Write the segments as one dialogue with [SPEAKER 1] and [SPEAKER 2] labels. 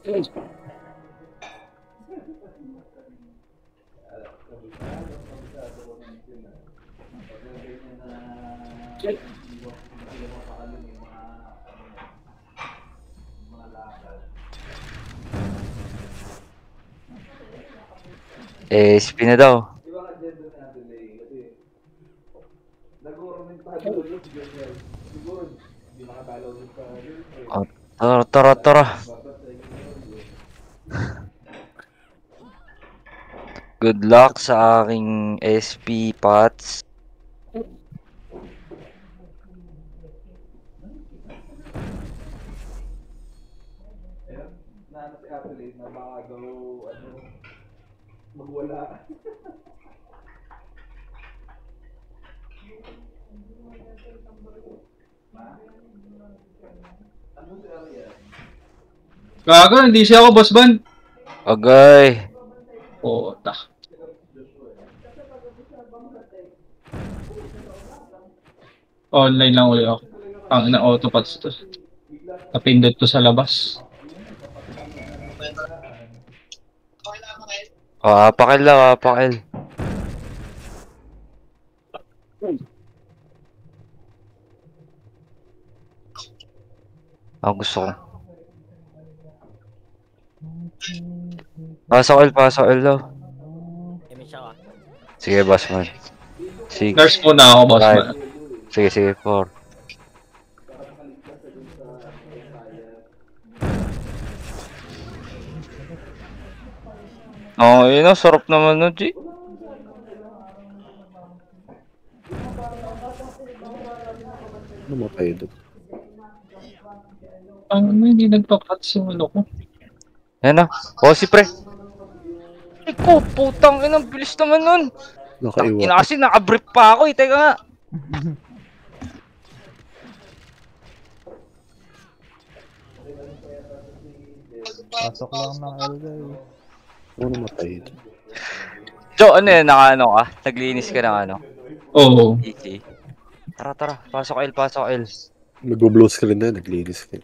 [SPEAKER 1] SP na daw. Oh, tara. Good luck sa aking SP pots.
[SPEAKER 2] Magwala.
[SPEAKER 3] Gago, hindi siya ako, boss ban.
[SPEAKER 1] Okay.
[SPEAKER 3] Puta. Online lang ulit ako. Ang ina autopods to. Napindot to sa labas.
[SPEAKER 1] Apakil daw, apakil. Gusto ko. Pasok L daw. Sige, boss man.
[SPEAKER 3] Nurse muna ako, boss man.
[SPEAKER 1] Sige, 4. Yun o, sarap naman nun, G.
[SPEAKER 4] Namatay doon.
[SPEAKER 3] Hindi nagpa-cuts yung ano ko.
[SPEAKER 1] Yan na. Si pre. Iko, putang inang bilis naman nun.
[SPEAKER 4] Nakaiwa.
[SPEAKER 1] Kasi nakabrief pa ako teka nga.
[SPEAKER 5] Pasok lang ng Elga eh.
[SPEAKER 4] Ano namatay doon?
[SPEAKER 1] Jo, ano yan? Naka-ano ka? Naglinis ka ng ano?
[SPEAKER 3] Oo.
[SPEAKER 1] GG. Tara. Pasok L.
[SPEAKER 4] Nag-blows ka rin na, naglinis ka.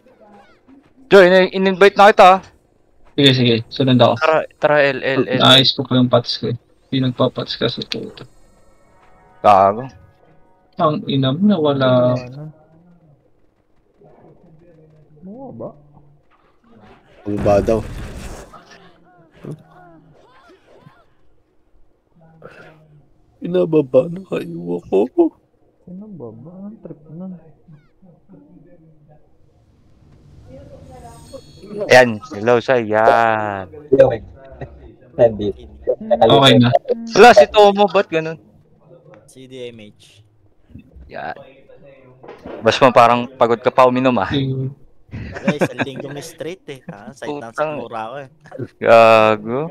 [SPEAKER 1] Jo, in-invite na kita.
[SPEAKER 3] Sige. Sunod ako.
[SPEAKER 1] Tara L.
[SPEAKER 3] Naayos ko pa yung pots ko eh. Hindi nagpa-pots ka sa puto.
[SPEAKER 1] Gago.
[SPEAKER 3] Ang ina mo na wala.
[SPEAKER 5] Mo ba?
[SPEAKER 4] Bumaba daw. Inababa, nakaiwa ko.
[SPEAKER 5] Sinababa? Ang trip nun.
[SPEAKER 1] Ayan, hello sa yan.
[SPEAKER 6] Nandito.
[SPEAKER 3] Okay na.
[SPEAKER 1] Wala, si Tomo, ba't ganun?
[SPEAKER 7] CDMH.
[SPEAKER 1] Yan. Bas mo parang pagod ka pa uminom ah.
[SPEAKER 7] Guys, sa linggong straight eh. Side ng sigmura ako eh.
[SPEAKER 1] Gago.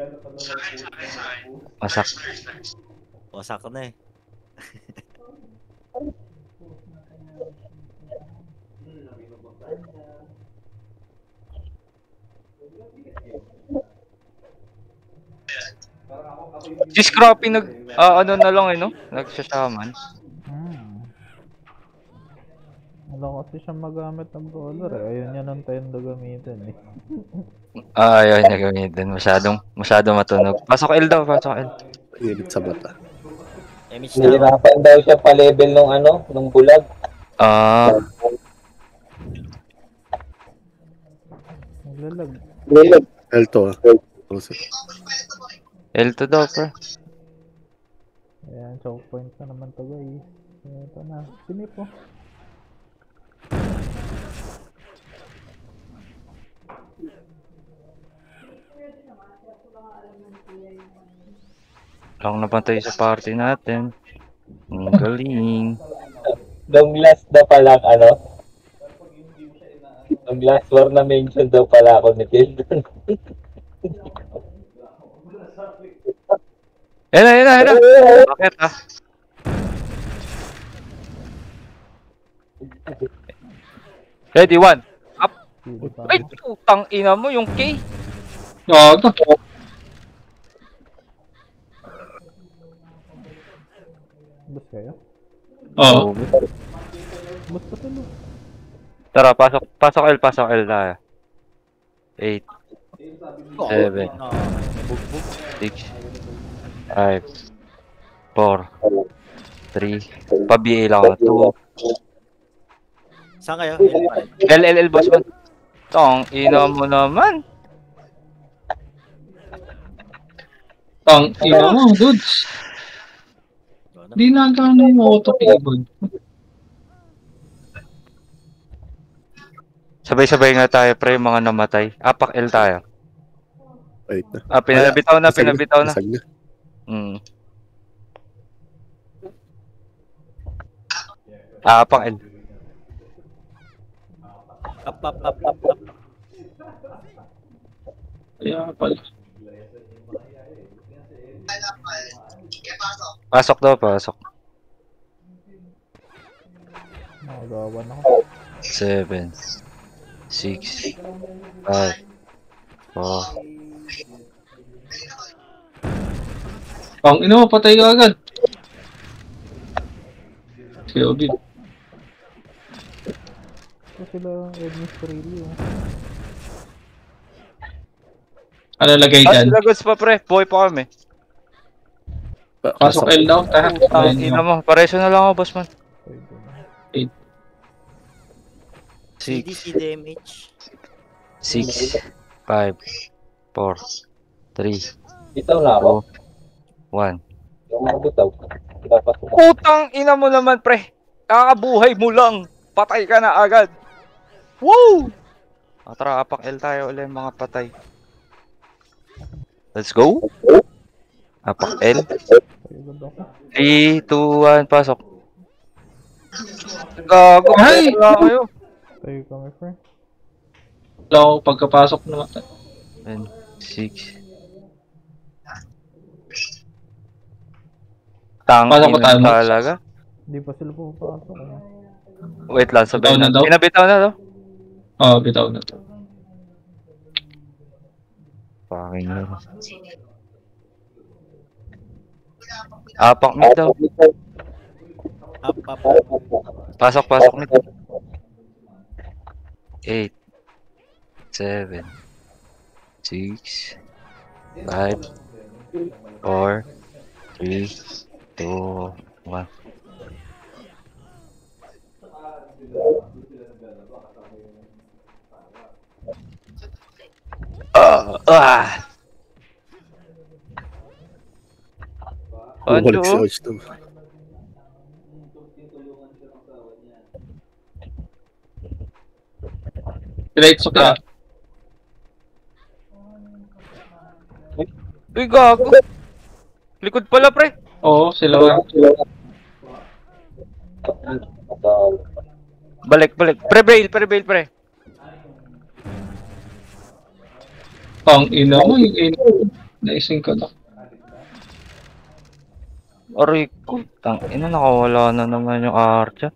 [SPEAKER 7] Wasak na eh.
[SPEAKER 1] Si Scrappy ano na lang no? Nagsasyaman.
[SPEAKER 5] Wala kasi siya magamit ng brawler eh. Ayun niya ng tendo gamitin eh.
[SPEAKER 1] Ayaw niya gamitin. Masyado matunog. Pasok L daw, pasok L.
[SPEAKER 4] Init sa mata.
[SPEAKER 7] MH na.
[SPEAKER 6] Nahirapan daw siya pa-level nung bulag.
[SPEAKER 5] Naglalag.
[SPEAKER 4] L2 ah.
[SPEAKER 1] L2 daw, pre.
[SPEAKER 5] Ayan, choke point na naman to guys. Ito na. Sinip po.
[SPEAKER 1] Lang napantay sa party natin. Ang galing.
[SPEAKER 6] Nung last na pala nung last war na mention daw pala ako ni Keldon.
[SPEAKER 1] Yan na. Bakit ah? Ready, 1. Up. Ay, putang ina mo yung K.
[SPEAKER 3] Gago.
[SPEAKER 5] Bus kayo?
[SPEAKER 3] Oo.
[SPEAKER 5] Bus pa tulo.
[SPEAKER 1] Tara, pasok L tayo. 8. Seven.
[SPEAKER 7] Bugbog.
[SPEAKER 1] 6, 5, 4, 3. Pa-BA lang ako.
[SPEAKER 7] Saan kayo? Yan pa rin.
[SPEAKER 1] 2. LLL boss man. Tong, ina mo naman.
[SPEAKER 3] Tang ina mo, dudes. Di na gano'n yung auto-payable.
[SPEAKER 1] Sabay-sabay nga tayo pre, mga namatay. Apak L tayo.
[SPEAKER 4] Wait na.
[SPEAKER 1] Pinabitaw na, pinabitaw na.
[SPEAKER 4] Nasag na.
[SPEAKER 1] Apak L.
[SPEAKER 7] Up.
[SPEAKER 3] Kaya pala.
[SPEAKER 1] Pasok daw, pasok.
[SPEAKER 5] Nakagawan ako.
[SPEAKER 1] 7, 6, 5, 4.
[SPEAKER 3] Tang ina mo, patay ka agad. Si Obid.
[SPEAKER 5] Ito sila Ednis Really.
[SPEAKER 3] Ano lagay dyan?
[SPEAKER 1] Sila goods pa pre, buhay pa kami.
[SPEAKER 3] Pasok L daw, tara.
[SPEAKER 1] Ang ina mo, pareso na lang ako boss man. 6,
[SPEAKER 7] CDMH.
[SPEAKER 1] 6, 5, 4, 3,
[SPEAKER 6] Bitaw na ako.
[SPEAKER 1] 1.
[SPEAKER 6] Yung mga bitaw. Dapat ko.
[SPEAKER 1] Putang ina mo naman pre. Kakabuhay mo lang. Patay ka na agad. Woo! Tara, apak L tayo ulit mga patay. Let's go. Apak L. 3, 2, 1, pasok. Gago,
[SPEAKER 3] Ay!
[SPEAKER 1] wala kayo.
[SPEAKER 5] Tayo kami, friend.
[SPEAKER 3] Wala ako pagkapasok na mata.
[SPEAKER 1] 6. Tang
[SPEAKER 3] Pasok ko tayo,
[SPEAKER 1] ina
[SPEAKER 3] Max.
[SPEAKER 1] talaga.
[SPEAKER 5] Hindi pa sila pupasok.
[SPEAKER 1] Wait lang, sabay
[SPEAKER 3] Bitaw na
[SPEAKER 1] na.
[SPEAKER 3] daw?
[SPEAKER 1] Pinabitaw na daw.
[SPEAKER 3] Oo, bitaw na to.
[SPEAKER 1] Fucking hell. Apak mid daw.
[SPEAKER 7] Up.
[SPEAKER 1] Pasok mid. 8, 7, 6, 5, 4, 3, 2, 1.
[SPEAKER 4] Bumalik si
[SPEAKER 1] Ano?
[SPEAKER 4] Och to.
[SPEAKER 3] Diretso ka.
[SPEAKER 1] Uy, gago. Likod pala, pre.
[SPEAKER 3] Oo, sila nga.
[SPEAKER 1] Balik. Pre-bail, pre.
[SPEAKER 3] Tang ina mo, yung ina. Naising ka na.
[SPEAKER 1] Aray ko. Tang ina, nakawala na naman yung Archa.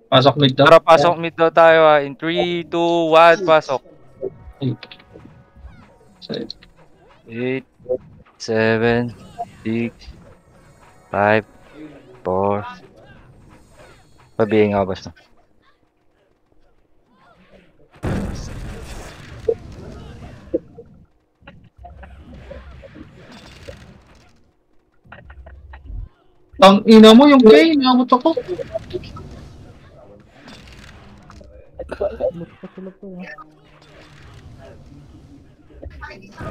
[SPEAKER 3] Pasok mid daw.
[SPEAKER 1] Tara, pasok mid daw tayo ha. In 3, 2, 1, pasok. 8, 7, 6, 5, 4. Pabihin nga, boss na.
[SPEAKER 3] Tang ina mo, yung K, nakamot ako.
[SPEAKER 5] Bus pa sila po.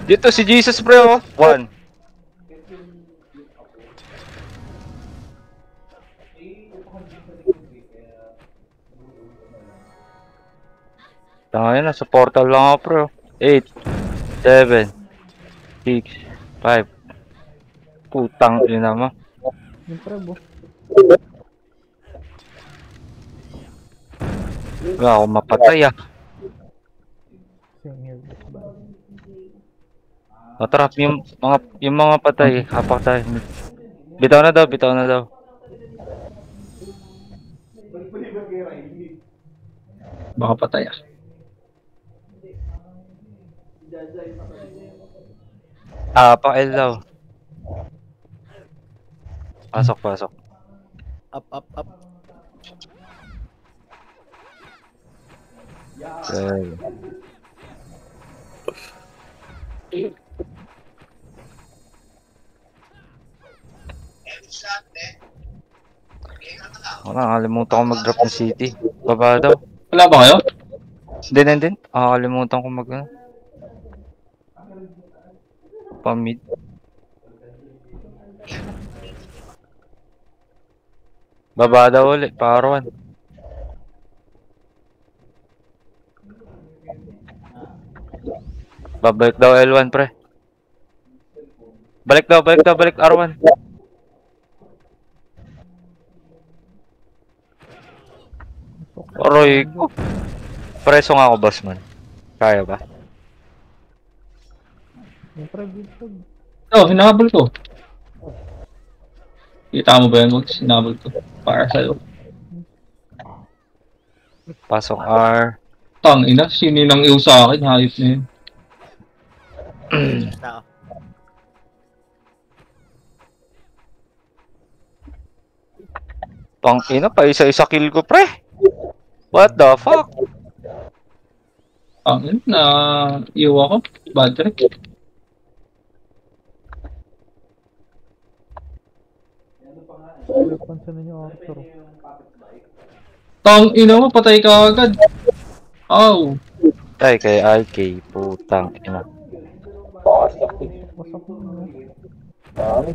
[SPEAKER 1] Dito si Jesus, pre, oh. 1. Tanga na, sa portal lang ako, pre. 8, 7, 6, 5. Putang ina mo.
[SPEAKER 5] Yung prebo.
[SPEAKER 1] Wala ako mapatay ah.
[SPEAKER 5] Same here, bus ba?
[SPEAKER 1] Matrap yung mga patay, hapak tayo. Bitaw na daw.
[SPEAKER 3] Baka patay ah.
[SPEAKER 1] Hapak L daw. Pasok.
[SPEAKER 7] Up.
[SPEAKER 1] Okay. Nakakalimutan ko mag-drop ng city. Baba daw.
[SPEAKER 3] Wala ba kayo?
[SPEAKER 1] Din. Nakakalimutan ko mag pamid. Baba daw ulit, parawan. Babalik daw L1 pre. Balik R1. Aroy ko. Preso nga ako, boss man. Kaya ba?
[SPEAKER 5] Siyempre, bitag.
[SPEAKER 3] Oh, hinabol ko. Kita mo ba yan? Huwag hinabol ko. Para sa'yo.
[SPEAKER 1] Pasok R.
[SPEAKER 3] Tang ina, sino nang iw sa akin? Hayop na yun.
[SPEAKER 7] Na ako.
[SPEAKER 1] Pang ina pa, isa-isa kill ko pre. What the fuck?
[SPEAKER 3] Tang ina, na iw ako. Bad trip.
[SPEAKER 5] Pansin ninyo, Arthur.
[SPEAKER 3] Tang ina mo, patay ka agad. Aw.
[SPEAKER 1] Ay, kay RK, putang ina.
[SPEAKER 5] Wasak mo.
[SPEAKER 6] Dami.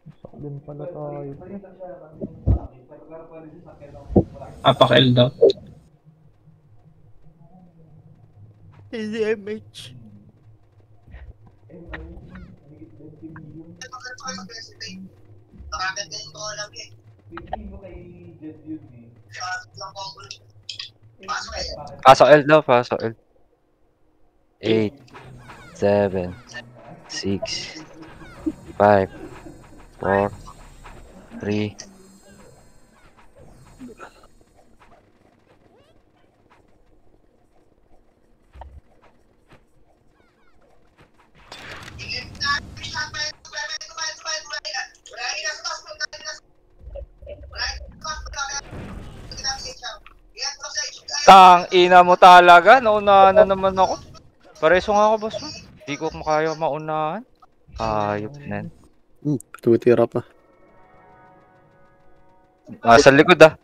[SPEAKER 5] Wasak din pala tayo.
[SPEAKER 3] Apak-L daw.
[SPEAKER 7] Hindi MH.
[SPEAKER 1] Pasok L daw, pasok L. 8, 7, 6, 5, 4, 3. Tang ina mo talaga, naunahan na naman ako. Pareso nga ako, boss mo. Di ko makaya maunahan. Ayop na.
[SPEAKER 4] Tumitira pa.
[SPEAKER 1] Nasa likod ah.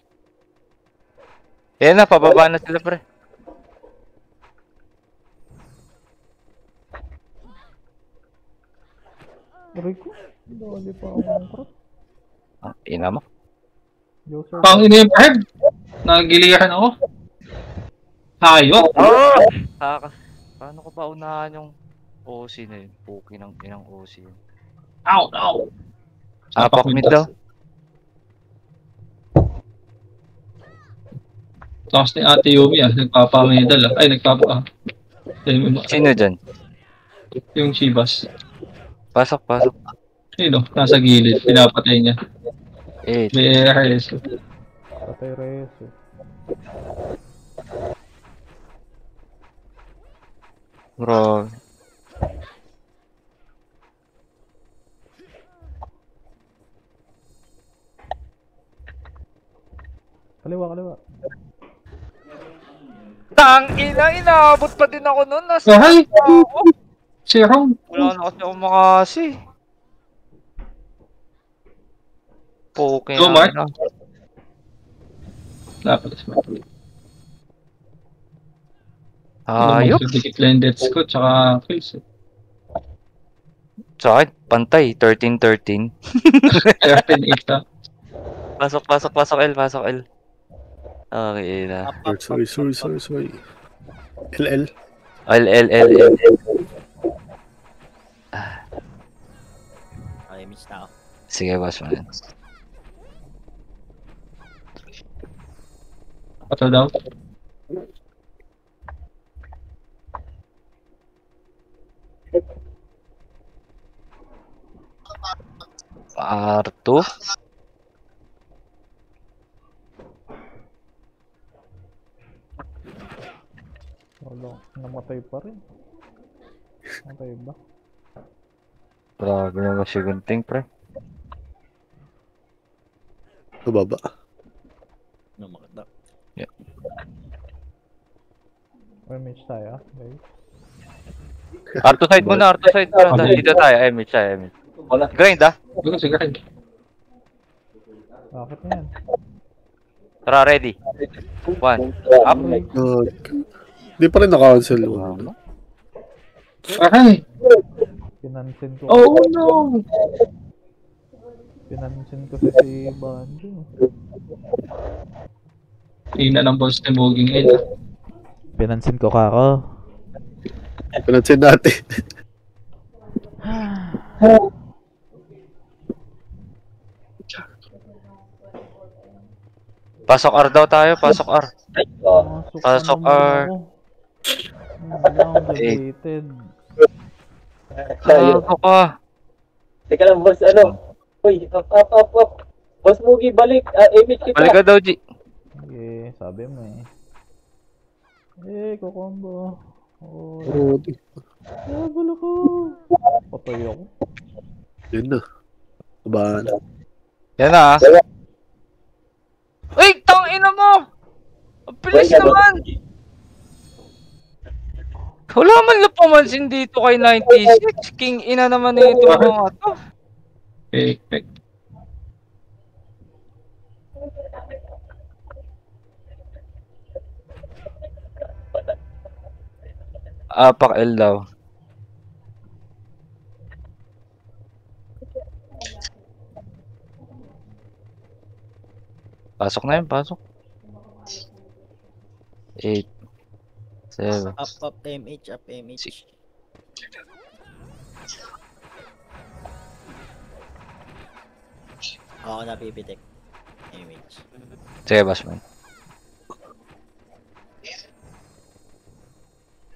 [SPEAKER 1] Yan na, pababa na sila pre.
[SPEAKER 5] Aray ko. Dali pa ako ng cross.
[SPEAKER 1] Ina mo.
[SPEAKER 5] Joser.
[SPEAKER 3] Tang ina yung Herb. Nagilihan ako. Hayop.
[SPEAKER 1] Paano ko ba unahan yung OC na yun? Puki ng inang OC yun.
[SPEAKER 3] Ow, ow.
[SPEAKER 1] Apak mid daw.
[SPEAKER 3] Tapos ni Ate Yumi nagpapamedal ah. Ay,
[SPEAKER 1] Sino dyan?
[SPEAKER 3] yung Chivas.
[SPEAKER 1] Pasok.
[SPEAKER 3] Sino? Nasa gilid. Pinapatay niya.
[SPEAKER 1] 8.
[SPEAKER 3] May RS.
[SPEAKER 5] Patay Reyes eh.
[SPEAKER 1] Bro.
[SPEAKER 5] Kaliwa.
[SPEAKER 1] Tang ina, inaabot pa din ako nun. Nasa
[SPEAKER 3] Ay!
[SPEAKER 1] ako.
[SPEAKER 3] Si Ron.
[SPEAKER 1] Wala na kasi ako makasi. Puki
[SPEAKER 3] Go, Mark.
[SPEAKER 1] na.
[SPEAKER 3] Dapat smart.
[SPEAKER 1] Ayop.
[SPEAKER 3] Dikit lang yung deaths ko, tsaka kills.
[SPEAKER 1] Sa akin, pantay. 13-13.
[SPEAKER 3] 13-8 ah.
[SPEAKER 1] Pasok L. Okay na.
[SPEAKER 4] Sorry. LL.
[SPEAKER 1] L.
[SPEAKER 7] Okay, miss na ako.
[SPEAKER 1] Sige, boss man.
[SPEAKER 3] Pato daw.
[SPEAKER 1] R2.
[SPEAKER 5] Wala. Namatay pa rin. Namatay ba?
[SPEAKER 1] Grabe naman si Gunting, pre.
[SPEAKER 4] Bababa.
[SPEAKER 7] No, makita.
[SPEAKER 5] May match tayo, guys.
[SPEAKER 1] Arto side muna, Arto side. Dito tayo, MH tayo, MH. Grind ah.
[SPEAKER 3] Sige.
[SPEAKER 5] Bakit na yan?
[SPEAKER 1] Tara, ready. 1. Up.
[SPEAKER 4] Di pa rin na-cancel.
[SPEAKER 3] Aray!
[SPEAKER 5] Pinansin ko.
[SPEAKER 3] Oh no!
[SPEAKER 5] Pinansin ko si Banjo.
[SPEAKER 3] Ina ng boss ni Boging Ed.
[SPEAKER 5] Pinansin ko kako.
[SPEAKER 4] Pinansin natin.
[SPEAKER 1] Pasok R daw tayo, pasok R. Pasok R.
[SPEAKER 5] Deleted.
[SPEAKER 1] Pasok ka.
[SPEAKER 6] Teka lang, boss, Uy, up. Boss Mugi, balik. Image kita.
[SPEAKER 1] Balik ka daw, G.
[SPEAKER 5] Sige, sabi mo eh. Kukombo. Oh,
[SPEAKER 4] Rodi.
[SPEAKER 5] bala ko. Patay ako.
[SPEAKER 4] Yun na. Tabahan.
[SPEAKER 1] Yan na ah. Uy, tangina mo! Ang bilis naman! Wala man lang pumansin dito kay 96. King ina naman na ito mga to.
[SPEAKER 3] Fake.
[SPEAKER 1] Apak L daw. Pasok na yun, pasok. 8 7
[SPEAKER 7] Up, MH. Ako na pipitik. MH.
[SPEAKER 1] Sige, Basman.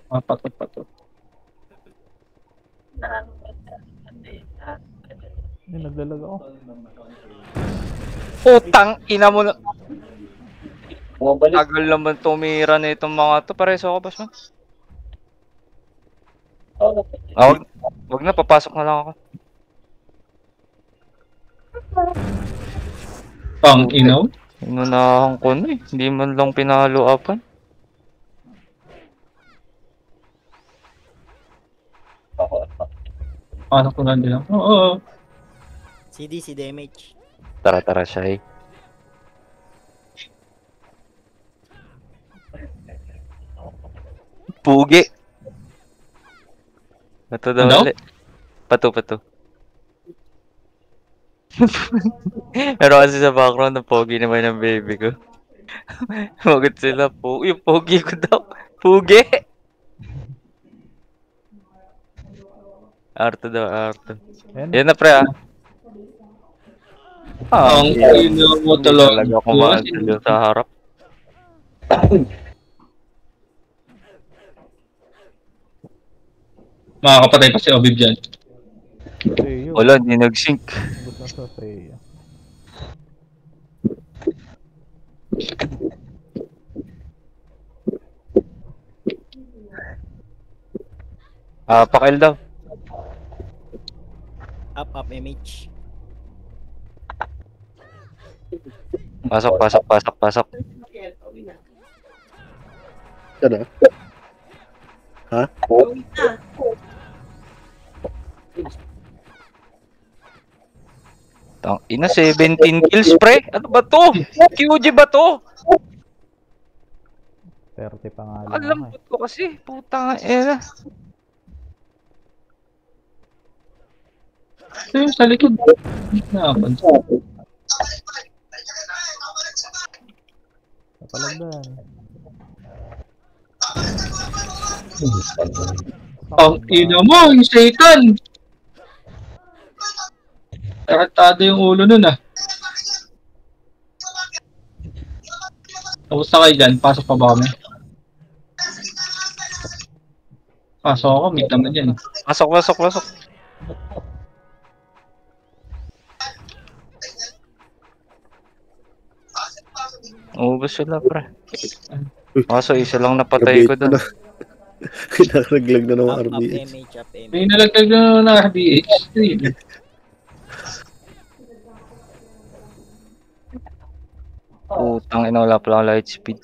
[SPEAKER 3] Patot.
[SPEAKER 5] Naglalag ako.
[SPEAKER 1] Putang ina mo na.
[SPEAKER 6] Bumabalik.
[SPEAKER 1] Tagal naman tumira na itong mga to. Pareso ako, Basman. Wag na, papasok na lang ako.
[SPEAKER 3] Pang inaw?
[SPEAKER 1] Inunahan ko na eh. Hindi man lang pinalo-upan.
[SPEAKER 3] Paano ko lang din ako? Oo.
[SPEAKER 7] CD damage.
[SPEAKER 1] Tara siya eh. Pugi. Pato daw
[SPEAKER 3] Ano?
[SPEAKER 1] ulit. Pato. Pero kasi sa background ng pogi naman ng baby ko. Magot sila po. Yung pogi ko daw. Pugi! Arto daw, Arto. Yan na pre ah.
[SPEAKER 3] Ang inaw mo talaga.
[SPEAKER 1] Talaga kumakas sa harap.
[SPEAKER 3] Makakapatay pa si Obib dyan.
[SPEAKER 5] Sa'yo.
[SPEAKER 1] Wala, hindi nag-sync.
[SPEAKER 5] Gusto sa sa'yo.
[SPEAKER 1] Pakil daw.
[SPEAKER 7] Up, MH.
[SPEAKER 1] Pasok.
[SPEAKER 4] Yan na. Ha?
[SPEAKER 1] Tang ina 17 kills pre. Ano ba to? QG ba to?
[SPEAKER 5] 30 pa nga lang
[SPEAKER 1] Alam
[SPEAKER 5] ako
[SPEAKER 1] ko kasi. Putang ina.
[SPEAKER 3] Ayun, sa likod. Nakapansin.
[SPEAKER 5] Napalagdan.
[SPEAKER 3] Ang ina mo, yung Satan! Taratado yung ulo nun ah. Tapos na kayo dyan, pasok pa ba kami? Pasok ako, meet naman yan.
[SPEAKER 1] Pasok. Ubus sila pre. Kaso isa lang napatay ko doon.
[SPEAKER 4] Kinaraglag na ng
[SPEAKER 7] Up,
[SPEAKER 4] RBH.
[SPEAKER 7] MH.
[SPEAKER 3] May nalagdag na RBH.
[SPEAKER 1] Putang ina, wala pala akong light speed.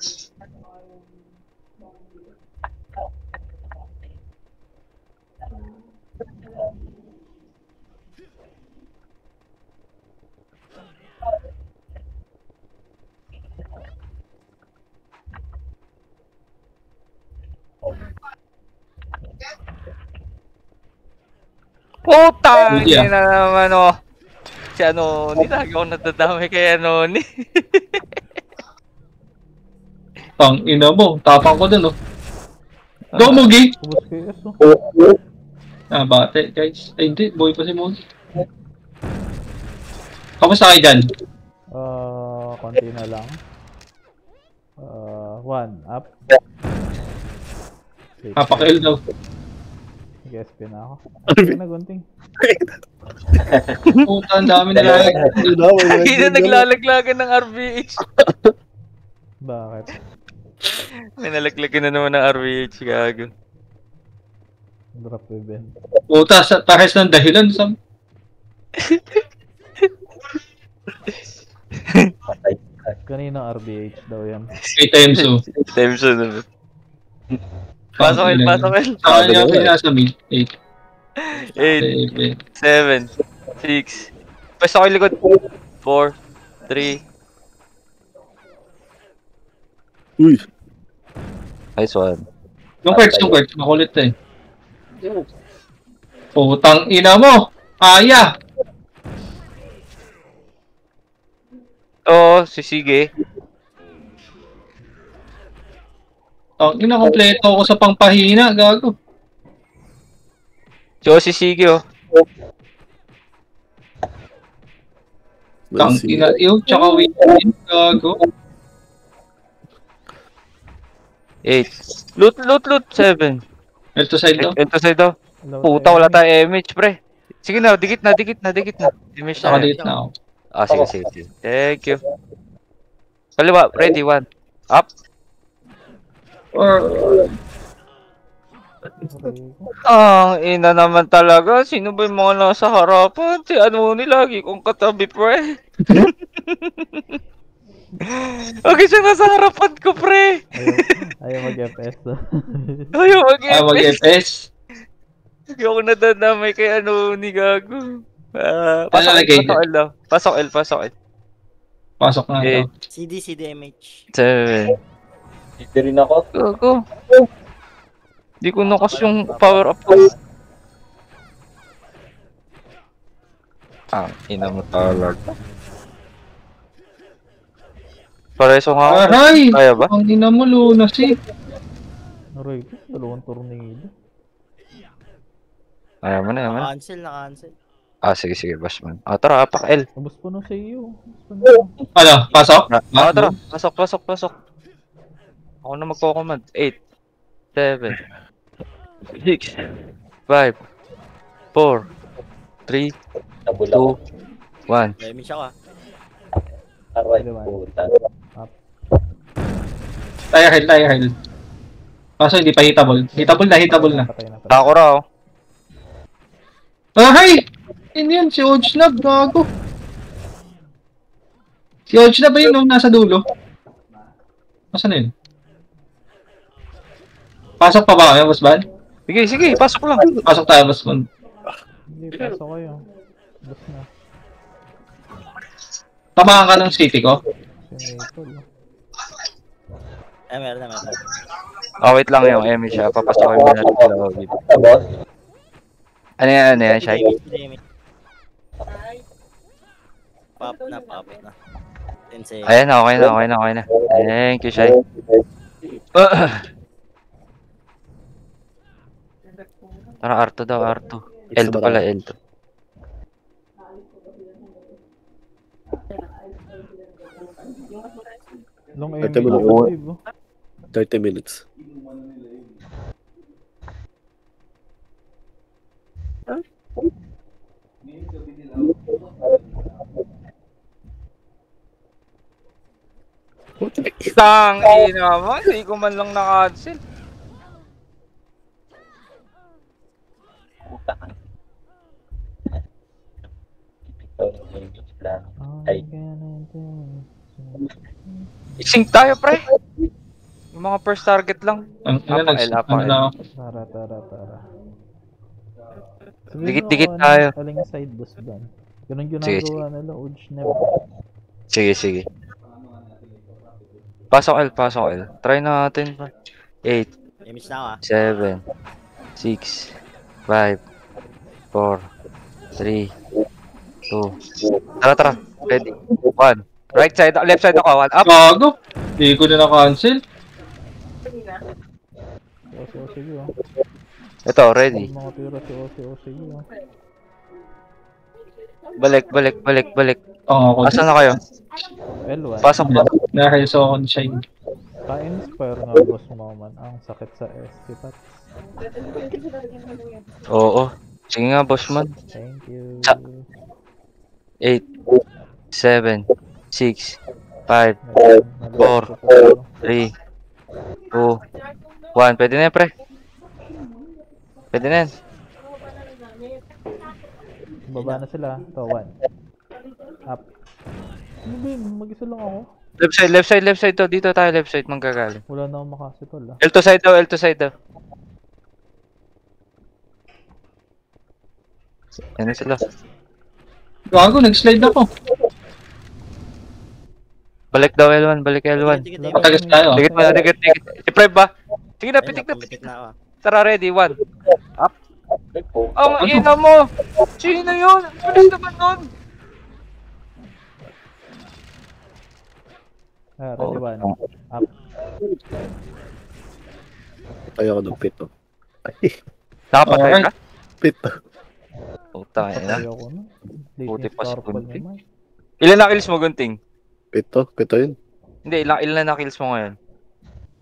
[SPEAKER 1] Putang
[SPEAKER 3] Hindi,
[SPEAKER 1] ina naman oh. Si Anoni, lagi ako nadadamay kay Anoni.
[SPEAKER 3] Tang ina mo, tapang ko dun, oh. Go, Mugi!
[SPEAKER 5] Ubus ko yung S, oh.
[SPEAKER 3] Ah, bate, guys. Ay, hindi. Boy pa si Mugi. Kamusta kayo dyan?
[SPEAKER 5] Konti na lang. 1 up.
[SPEAKER 3] Kapakail daw.
[SPEAKER 5] Nag-SP na ako. Gunting na gunting.
[SPEAKER 3] Puta, ang dami na lang.
[SPEAKER 1] Hindi na naglalaglagan ng RVH.
[SPEAKER 5] Bakit?
[SPEAKER 1] May nalaglagan na naman ng RVH, gago.
[SPEAKER 5] Drop event.
[SPEAKER 3] Puta, sa takis ng dahilan.
[SPEAKER 5] Kanina RBH daw yan.
[SPEAKER 3] 8 times, oh.
[SPEAKER 1] Times na. Pasok El, pasok El.
[SPEAKER 3] Sa kanya pinasa mid. 8.
[SPEAKER 1] 8, 7, 6. Pasok El likod. 4, 3.
[SPEAKER 4] Uy.
[SPEAKER 1] Nice one.
[SPEAKER 3] Yung Kurt. Makulit eh. Putang ina mo! Aya!
[SPEAKER 1] Oo, sisige.
[SPEAKER 3] Ang ina, kompleto ako sa pangpahina, gago.
[SPEAKER 1] So, sisige oh.
[SPEAKER 3] Ang ina, yun, tsaka win, gago.
[SPEAKER 1] 8. Loot. 7.
[SPEAKER 3] Ito side daw.
[SPEAKER 1] Ito sa'yo daw. Puta, wala tayo image, pre. Sige na, dikit na. Image na.
[SPEAKER 3] Nakalit na ako.
[SPEAKER 1] Ah, sige. Thank you. Kaliwa, ready, 1. Up. Ang ina naman talaga. Sino ba yung mga nasa harapan? Si Anoni lagi kong katabi, pre. Okay siya nasa harapan ko, pre.
[SPEAKER 5] Ayaw mag-FS.
[SPEAKER 1] Ayaw
[SPEAKER 3] Mag-FS.
[SPEAKER 1] Hindi ako nadadamay kay Anoni, gago. Pasok L.
[SPEAKER 3] Pasok na ito.
[SPEAKER 7] CDMH.
[SPEAKER 1] 7.
[SPEAKER 6] Dito rin ako.
[SPEAKER 1] Gago. Di ko nakas yung power up ko. Ina mo talaga. Pareso nga ako.
[SPEAKER 3] Aray!
[SPEAKER 1] Kaya ba?
[SPEAKER 3] Ang ina mo, lunas eh.
[SPEAKER 5] Aray ko, 2 tornado.
[SPEAKER 1] Ayaw mo na.
[SPEAKER 7] Naka-cancel.
[SPEAKER 1] Sige, bossman. Tara, apak L.
[SPEAKER 5] Ubus po na sa iyo.
[SPEAKER 3] Ano, pasok?
[SPEAKER 1] Tara, pasok. Ako na magko-command. 8, 7, 6, 5, 4, 3, 2, 1.
[SPEAKER 7] Damage ako ah.
[SPEAKER 6] Aray, puta.
[SPEAKER 3] Tayo heal. Kaso hindi pa hitable. Hitable na.
[SPEAKER 5] Patay na.
[SPEAKER 1] Tako raw.
[SPEAKER 3] Aray! Hindi yan, si Ojnab, gago. Si Ojnab ba yun nung nasa dulo? Nasaan na yun? Pasok pa ba kami, Boss Van?
[SPEAKER 1] Sige, pasok lang.
[SPEAKER 3] Pasok tayo, Boss Van.
[SPEAKER 5] Hindi, pasok kayo. Ubus na.
[SPEAKER 3] Tamaan ka ng city ko.
[SPEAKER 5] Si Maple.
[SPEAKER 7] Meron na.
[SPEAKER 1] Wait lang yung Emmy siya. Papasok yung natin sa lobby.
[SPEAKER 6] Boss.
[SPEAKER 1] Ano yan, Shai?
[SPEAKER 7] CDMH. Pop na. Tensei.
[SPEAKER 1] Ayan, okay na. Thank you, Shai. Tara, R2 daw, R2. L2 pala, L2.
[SPEAKER 5] Long
[SPEAKER 4] Ito mo
[SPEAKER 5] MB
[SPEAKER 4] na.
[SPEAKER 5] live, oh.
[SPEAKER 4] 30 minutes.
[SPEAKER 1] Tang ina mo, hindi ko man lang na-cancel.
[SPEAKER 6] Ay.
[SPEAKER 1] I-sync tayo, pre. Yung mga first target lang.
[SPEAKER 3] Ang ina,
[SPEAKER 1] Apa L.
[SPEAKER 3] na ako.
[SPEAKER 5] Tara.
[SPEAKER 1] Dikit-dikit tayo.
[SPEAKER 5] Aling side boss ban. Ganun
[SPEAKER 1] Sige,
[SPEAKER 5] ginagawa nila, Ojnab.
[SPEAKER 1] Sige. Pasok L. Try natin. 8,
[SPEAKER 7] Damage na ako ah.
[SPEAKER 1] 7, 6, 5, 4, 3, 2. Tara. Ready. 1. Right side, left side ako. 1 up.
[SPEAKER 3] Gago. Hindi ko na na-cancel.
[SPEAKER 5] Si OCG oh.
[SPEAKER 1] Ito, ready.
[SPEAKER 5] Mga tira si OCG oh.
[SPEAKER 1] Balik.
[SPEAKER 3] Oo, ako.
[SPEAKER 1] Asan na kayo?
[SPEAKER 5] L1.
[SPEAKER 1] Pasok ba?
[SPEAKER 3] Dahil sa ako ni Shine.
[SPEAKER 5] Pa-inspire nga boss mo man. Ang sakit sa SP Pats.
[SPEAKER 1] Oo. Sige nga, boss man.
[SPEAKER 5] Thank you.
[SPEAKER 1] 8, 7, 6, 5, 4, 3, 2, 1. Pwede na yan, pre. Pwede na yan.
[SPEAKER 5] Baba na sila. Ito, 1. Up. Ano ba yun? Mag-isa lang ako.
[SPEAKER 1] Left side to. Dito tayo left side manggagaling.
[SPEAKER 5] Wala na akong makasitol ah.
[SPEAKER 1] L2 side daw. Yan na sila.
[SPEAKER 3] Gago, nag-slide ako.
[SPEAKER 1] Balik daw L1.
[SPEAKER 3] Patagas tayo.
[SPEAKER 1] Dikit. I-prep ba? Sige na, pitik na.
[SPEAKER 7] ako.
[SPEAKER 1] Tara, ready. 1. Up. Ang ina mo! Sino yun? Bilis naman nun!
[SPEAKER 5] Ready 1. Up.
[SPEAKER 4] Tayo ako ng pito.
[SPEAKER 1] Nakapatay ka?
[SPEAKER 4] Pito.
[SPEAKER 1] Puta, ina.
[SPEAKER 5] Tayo ko na.
[SPEAKER 1] Buti pa si Gunting.
[SPEAKER 5] naman.
[SPEAKER 1] Ilan na kills mo, Gunting?
[SPEAKER 4] Pito yun.
[SPEAKER 1] Hindi, ilan na kills mo ngayon?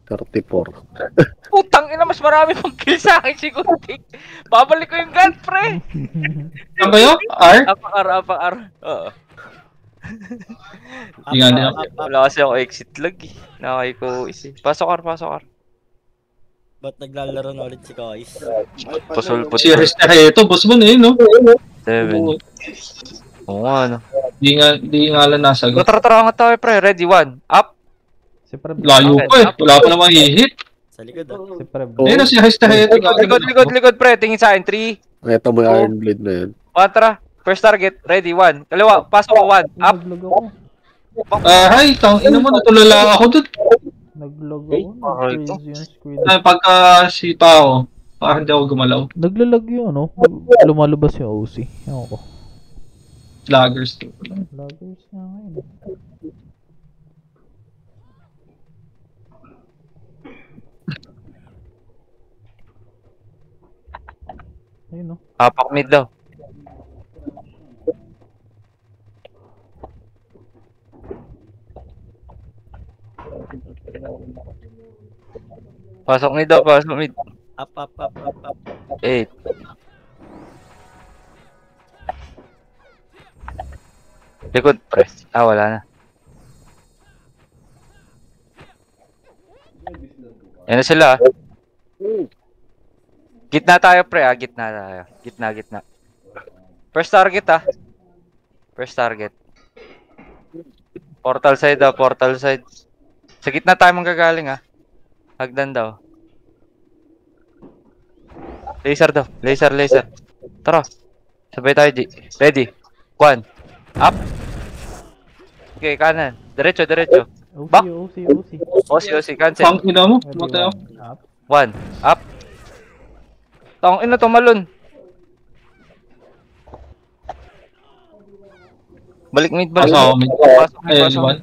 [SPEAKER 4] 34.
[SPEAKER 1] Putang ina, mas marami pang kill sa akin si Gunting. Babalik ko yung gun, pre!
[SPEAKER 3] Saan kayo? R?
[SPEAKER 1] Apang-R. Oo.
[SPEAKER 3] Hindi nga nila.
[SPEAKER 1] Wala kasi ako exit lag eh. Nakay ko isi. Pasok R.
[SPEAKER 7] Ba't naglalaro na ulit si Kois?
[SPEAKER 1] Pasulpot.
[SPEAKER 3] Si Restareto, boss mo na yun, no?
[SPEAKER 1] 7. Oo nga, no.
[SPEAKER 3] Di nga lang nasagot.
[SPEAKER 1] Tara nga tayo, pre. Ready, 1. Up.
[SPEAKER 5] Si Preb.
[SPEAKER 3] Layo pa eh. Wala pa namang i-hit.
[SPEAKER 7] Sa likod ah.
[SPEAKER 5] Si Preb.
[SPEAKER 4] Oo.
[SPEAKER 3] Ayun, si Restareto.
[SPEAKER 1] Likod, pre. Tingin sa akin. 3.
[SPEAKER 4] Ito mo yung Iron Blade na yun.
[SPEAKER 1] 1, tara. First target. Ready, 1. Kaliwa. Pasok ko, 1. Up.
[SPEAKER 5] Naglag ako.
[SPEAKER 3] Hi, ina mo, natulala ako dun.
[SPEAKER 5] Naglag ako. Nag-freeze yung screen.
[SPEAKER 3] Ay, pagka sipa ako, parang hindi ako gumalaw.
[SPEAKER 5] Naglalag yun, no? Lumalabas yung OC. Ewan ko.
[SPEAKER 3] Laggers to.
[SPEAKER 5] Laggers nga ngayon. Ayun, no?
[SPEAKER 1] Apak mid daw. Pasok mid.
[SPEAKER 7] Up.
[SPEAKER 1] 8. Likod, pre. Wala na. Yan na sila. Gitna tayo, pre. Gitna tayo. Gitna. First target, First target. Portal side. Sa gitna tayo manggagaling, Hagdan daw. Laser. Tara. Sabay tayo, G. Ready. 1. Up. Okay, kanan. Diretso. Back. OC. Cancel.
[SPEAKER 3] Pang ina mo,
[SPEAKER 5] Ready,
[SPEAKER 3] matay ako.
[SPEAKER 5] 1. Up.
[SPEAKER 1] 1. Up. Tong ina tumalon. Balik mid.
[SPEAKER 3] Pasok ako, mid.
[SPEAKER 1] Pasok.
[SPEAKER 3] L1.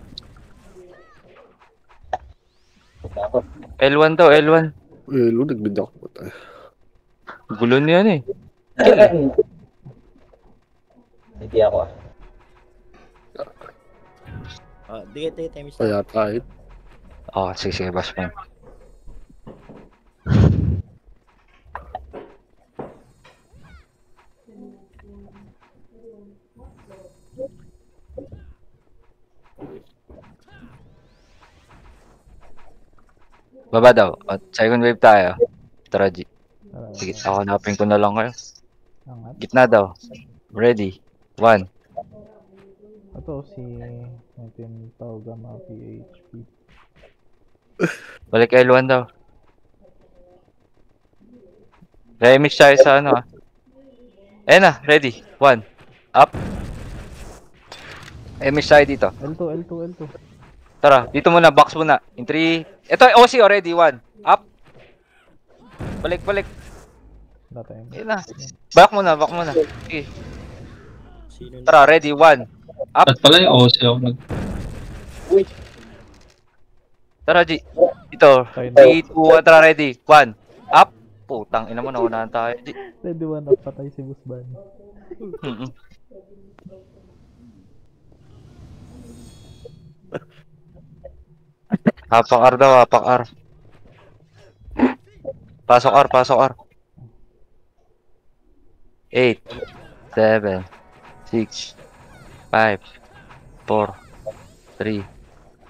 [SPEAKER 1] L1 daw, L1.
[SPEAKER 4] Lo, nagbid ako.
[SPEAKER 1] Gulo niyan eh.
[SPEAKER 6] Hindi ako ah.
[SPEAKER 7] Dikit time is
[SPEAKER 4] Kaya kahit.
[SPEAKER 1] Sige, boss man. Baba daw. Second wave tayo. Tara, G. Sige, ako hanapin ko na lang kayo.
[SPEAKER 5] Angat.
[SPEAKER 1] Gitna daw. Ready. 1.
[SPEAKER 5] Ito si natin Taugama PHP.
[SPEAKER 1] Balik L1 daw. Remix tayo sa ano Ayan na, ready. 1. Up. Remix tayo dito.
[SPEAKER 5] L2.
[SPEAKER 1] Tara, dito muna, box muna. In 3. Ito, OC already. 1. Up. Balik.
[SPEAKER 5] Wala tayong.
[SPEAKER 1] Ayan na. Back muna. Sige.
[SPEAKER 7] Sino na?
[SPEAKER 1] Tara, ready, 1.
[SPEAKER 3] At pala yung OC ako nag...
[SPEAKER 6] Uy,
[SPEAKER 1] Tara, G. Ito. 3, 2, 1, tara, ready. 1. Up. Putang ina mo, naunahan tayo, G.
[SPEAKER 5] Ready one up, patay si Boss Ban.
[SPEAKER 1] Mm-mm. Hapak R daw, hapak R. Pasok R, pasok R. 8, 7, 6, 5, 4, 3,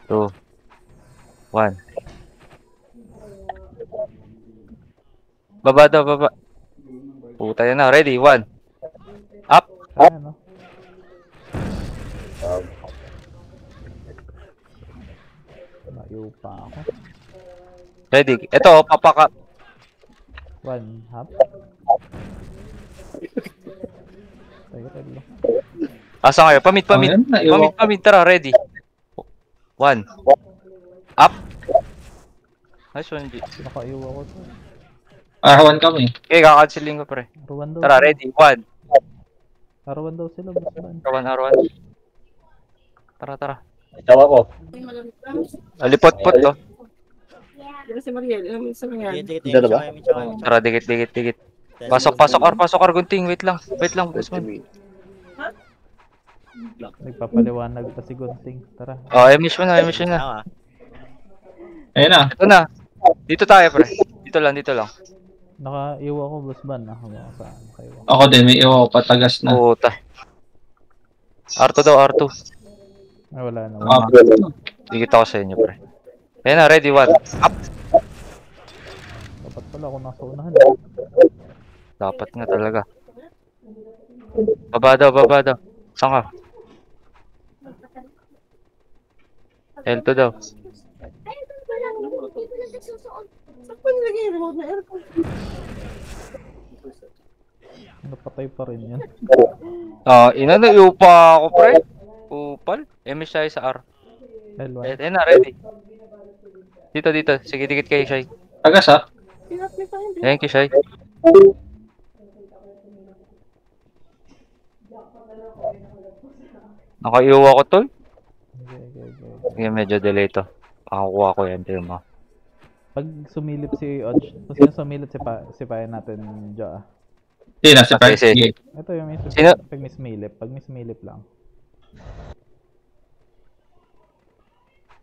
[SPEAKER 1] 2, 1. Baba daw, baba. Puta yan na, ready, 1. Up.
[SPEAKER 5] Ano? Layo pa ako.
[SPEAKER 1] Ready. Ito, papaka.
[SPEAKER 5] One half. Tayo lang.
[SPEAKER 1] Asa kayo? Pamit, pamit.
[SPEAKER 3] Ayan, naiwan.
[SPEAKER 1] Pamit, tara, ready. 1. Up. Nice one, G.
[SPEAKER 5] Nakaiwa ko to.
[SPEAKER 3] R1 kami.
[SPEAKER 1] Okay, kakanceling ko, pre.
[SPEAKER 5] R1 daw.
[SPEAKER 1] Tara,
[SPEAKER 5] sila.
[SPEAKER 1] ready. 1.
[SPEAKER 5] R1 daw sila, Boss Ban.
[SPEAKER 1] R1. Tara, tara.
[SPEAKER 6] ikaw ako.
[SPEAKER 1] Alipot-pot to.
[SPEAKER 2] Si Mariel, ano sa kanya?
[SPEAKER 4] Dala ba?
[SPEAKER 1] Tara, dikit. Pasok, pasok, R, gunting. Wait lang, boss man.
[SPEAKER 5] Nagpapaliwanag pa si Gunting. Tara.
[SPEAKER 1] Oh, emission na.
[SPEAKER 3] Ayun na.
[SPEAKER 1] Ito na. Dito tayo, pre. Dito lang.
[SPEAKER 5] Nakaiwa ko, Boss Ban. Hawa saan kayo.
[SPEAKER 3] Ako din, may iwa ko patagas na.
[SPEAKER 1] Puta. R2 daw, R2.
[SPEAKER 5] Ay, wala na.
[SPEAKER 3] Ah,
[SPEAKER 1] Dikit ako sa inyo, pre. Ayan na, ready, 1. Up.
[SPEAKER 5] Dapat pala ako nasa unahan.
[SPEAKER 1] Dapat nga talaga. Baba daw. Saan ka? L2 daw.
[SPEAKER 2] Saan pa nilagay yung remote na aircon?
[SPEAKER 5] Napatay pa rin yan.
[SPEAKER 1] Ina na, iupa ako, pre. Upal. MS tayo sa R.
[SPEAKER 5] L1.
[SPEAKER 1] Ayan na, ready. Dito. Sige, dikit kayo, Shai.
[SPEAKER 3] tagas ha.
[SPEAKER 2] Pinapli pa hindi.
[SPEAKER 1] Ayan, kay Shai. Nakaiuwa ko, tol.
[SPEAKER 5] Okay.
[SPEAKER 1] Sige, medyo delay to. Makakuha ko yan, tayo mo.
[SPEAKER 5] Pag sumilip si Odge, kung sino sumilip si Paya natin, Jo.
[SPEAKER 3] Hindi na, si
[SPEAKER 1] Okay,
[SPEAKER 3] Frank. Sige.
[SPEAKER 5] Ito yung may
[SPEAKER 1] Sino?
[SPEAKER 5] pag mismilip. Pag mismilip lang.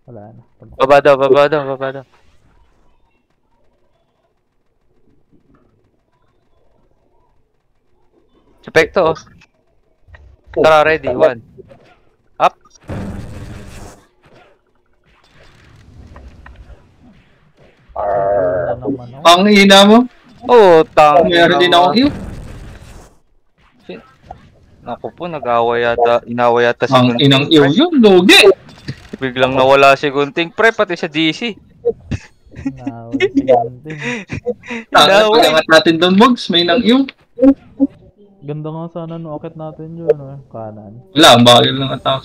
[SPEAKER 5] Wala na.
[SPEAKER 1] Baba daw. Epekto, oh. Tara, ready, 1. Up.
[SPEAKER 5] Wala naman ako.
[SPEAKER 3] Ang ina mo.
[SPEAKER 1] Oh, tang.
[SPEAKER 3] Meron din ako heal.
[SPEAKER 1] Naku po, inawa yata si
[SPEAKER 3] Ang
[SPEAKER 1] Gunting.
[SPEAKER 3] inang iyo yun, lugi.
[SPEAKER 1] Biglang nawala si Gunting, pre, pati sa GC.
[SPEAKER 5] Nawala si Gunting.
[SPEAKER 3] Pag-angat natin doon, Bogs. May inang iyo.
[SPEAKER 5] Ganda nga sana no akit natin yun, no? Kanan.
[SPEAKER 3] Wala, ang bakil ng attack.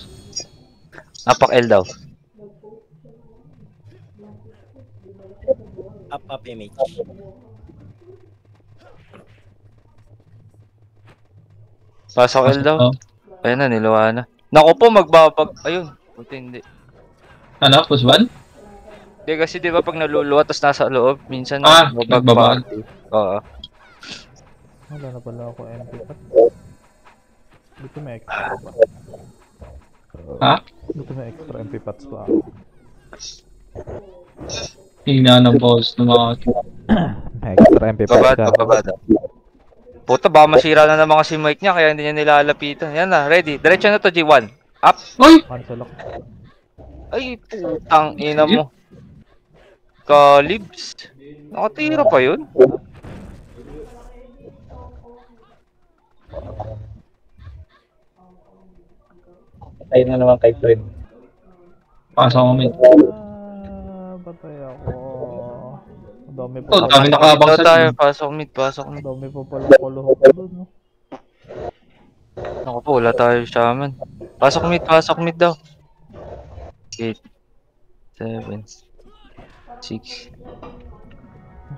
[SPEAKER 1] Apak L daw.
[SPEAKER 7] Up image.
[SPEAKER 1] Pasok L daw.
[SPEAKER 3] Oh.
[SPEAKER 1] Ayun na, niluwa na. Naku po, magbabag. Ayun. Buti hindi.
[SPEAKER 3] Ano, Pusban?
[SPEAKER 1] Hindi kasi di ba pag naluluwa tapos nasa loob, minsan
[SPEAKER 3] nagbabag.
[SPEAKER 1] Oo.
[SPEAKER 5] Wala na pala ako MP pat. Dito may extra pa.
[SPEAKER 3] Ha?
[SPEAKER 5] Dito may extra MP pats pa ako.
[SPEAKER 3] Hina ng boss ng mga...
[SPEAKER 5] May extra MP pats ka.
[SPEAKER 1] Baba daw. Puta, baka masira na naman kasi mic niya kaya hindi niya nilalapitan. Yan na, ready. Diretso na to, G1. Up.
[SPEAKER 3] Uy!
[SPEAKER 5] Cancel ako.
[SPEAKER 1] Ay, putang ina mo. Kalibs. Nakatira pa yun.
[SPEAKER 6] Tayo na naman kay friend.
[SPEAKER 3] Pasok kami.
[SPEAKER 5] Patay ako. Ang dami pa.
[SPEAKER 3] Oh, dami nakabang
[SPEAKER 1] Dito
[SPEAKER 3] sa...
[SPEAKER 1] tayo, pasok mid.
[SPEAKER 5] Ang dami pa pala kuluho ko doon, no?
[SPEAKER 1] Naku po, wala tayo shaman. Pasok mid daw. 8, 7, 6,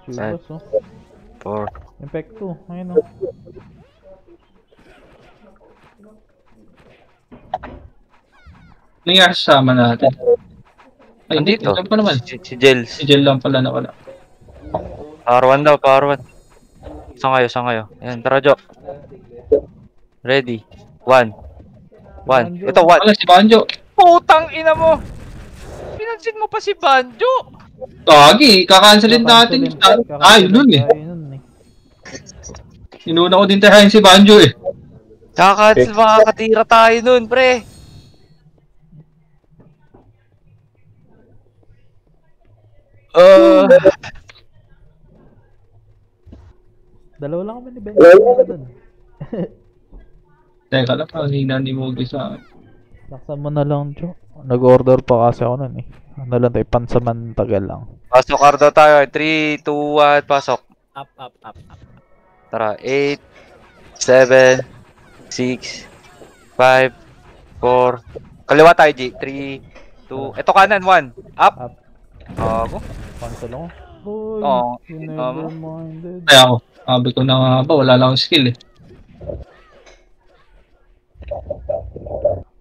[SPEAKER 5] Shivas, oh.
[SPEAKER 1] 4.
[SPEAKER 5] Impact 2. Ayun, oh.
[SPEAKER 3] Nangyari sa sama natin. Ay, hindi.
[SPEAKER 1] Andito.
[SPEAKER 3] Ito pa naman.
[SPEAKER 1] Si Jels.
[SPEAKER 3] Si Jel lang pala na wala.
[SPEAKER 1] Power 1 daw, power 1. Saan kayo? Ayan, tara, Jo. Ready. 1. Ito, 1.
[SPEAKER 3] Wala si Banjo.
[SPEAKER 1] Putang ina mo! Pinansin mo pa si Banjo!
[SPEAKER 3] Tagi, kakancelin natin. Yun nun eh. Inuna ko din tahayin si Banjo eh.
[SPEAKER 1] Makakatira tayo nun, pre.
[SPEAKER 5] Dalawa lang kami ni Ben. Doon.
[SPEAKER 3] Teka lang, hina ni Mogi sa akin.
[SPEAKER 5] Laksan mo na lang, Jo. Nag-order pa kasi ako nun eh. Ano lang tayo, pansamantagal lang.
[SPEAKER 1] Pasok, Ardo tayo. 3, 2, 1, pasok.
[SPEAKER 7] Up.
[SPEAKER 1] Tara, 8, 7, 6, 5, 4. Kaliwa tayo, G. 3, 2. Ito kanan, 1. Up.
[SPEAKER 5] Up.
[SPEAKER 1] Ako.
[SPEAKER 5] Cancel ako. Uy,
[SPEAKER 1] Oo.
[SPEAKER 5] you never minded.
[SPEAKER 3] Kaya ako, sabi ko na nga ba, wala lang akong skill eh.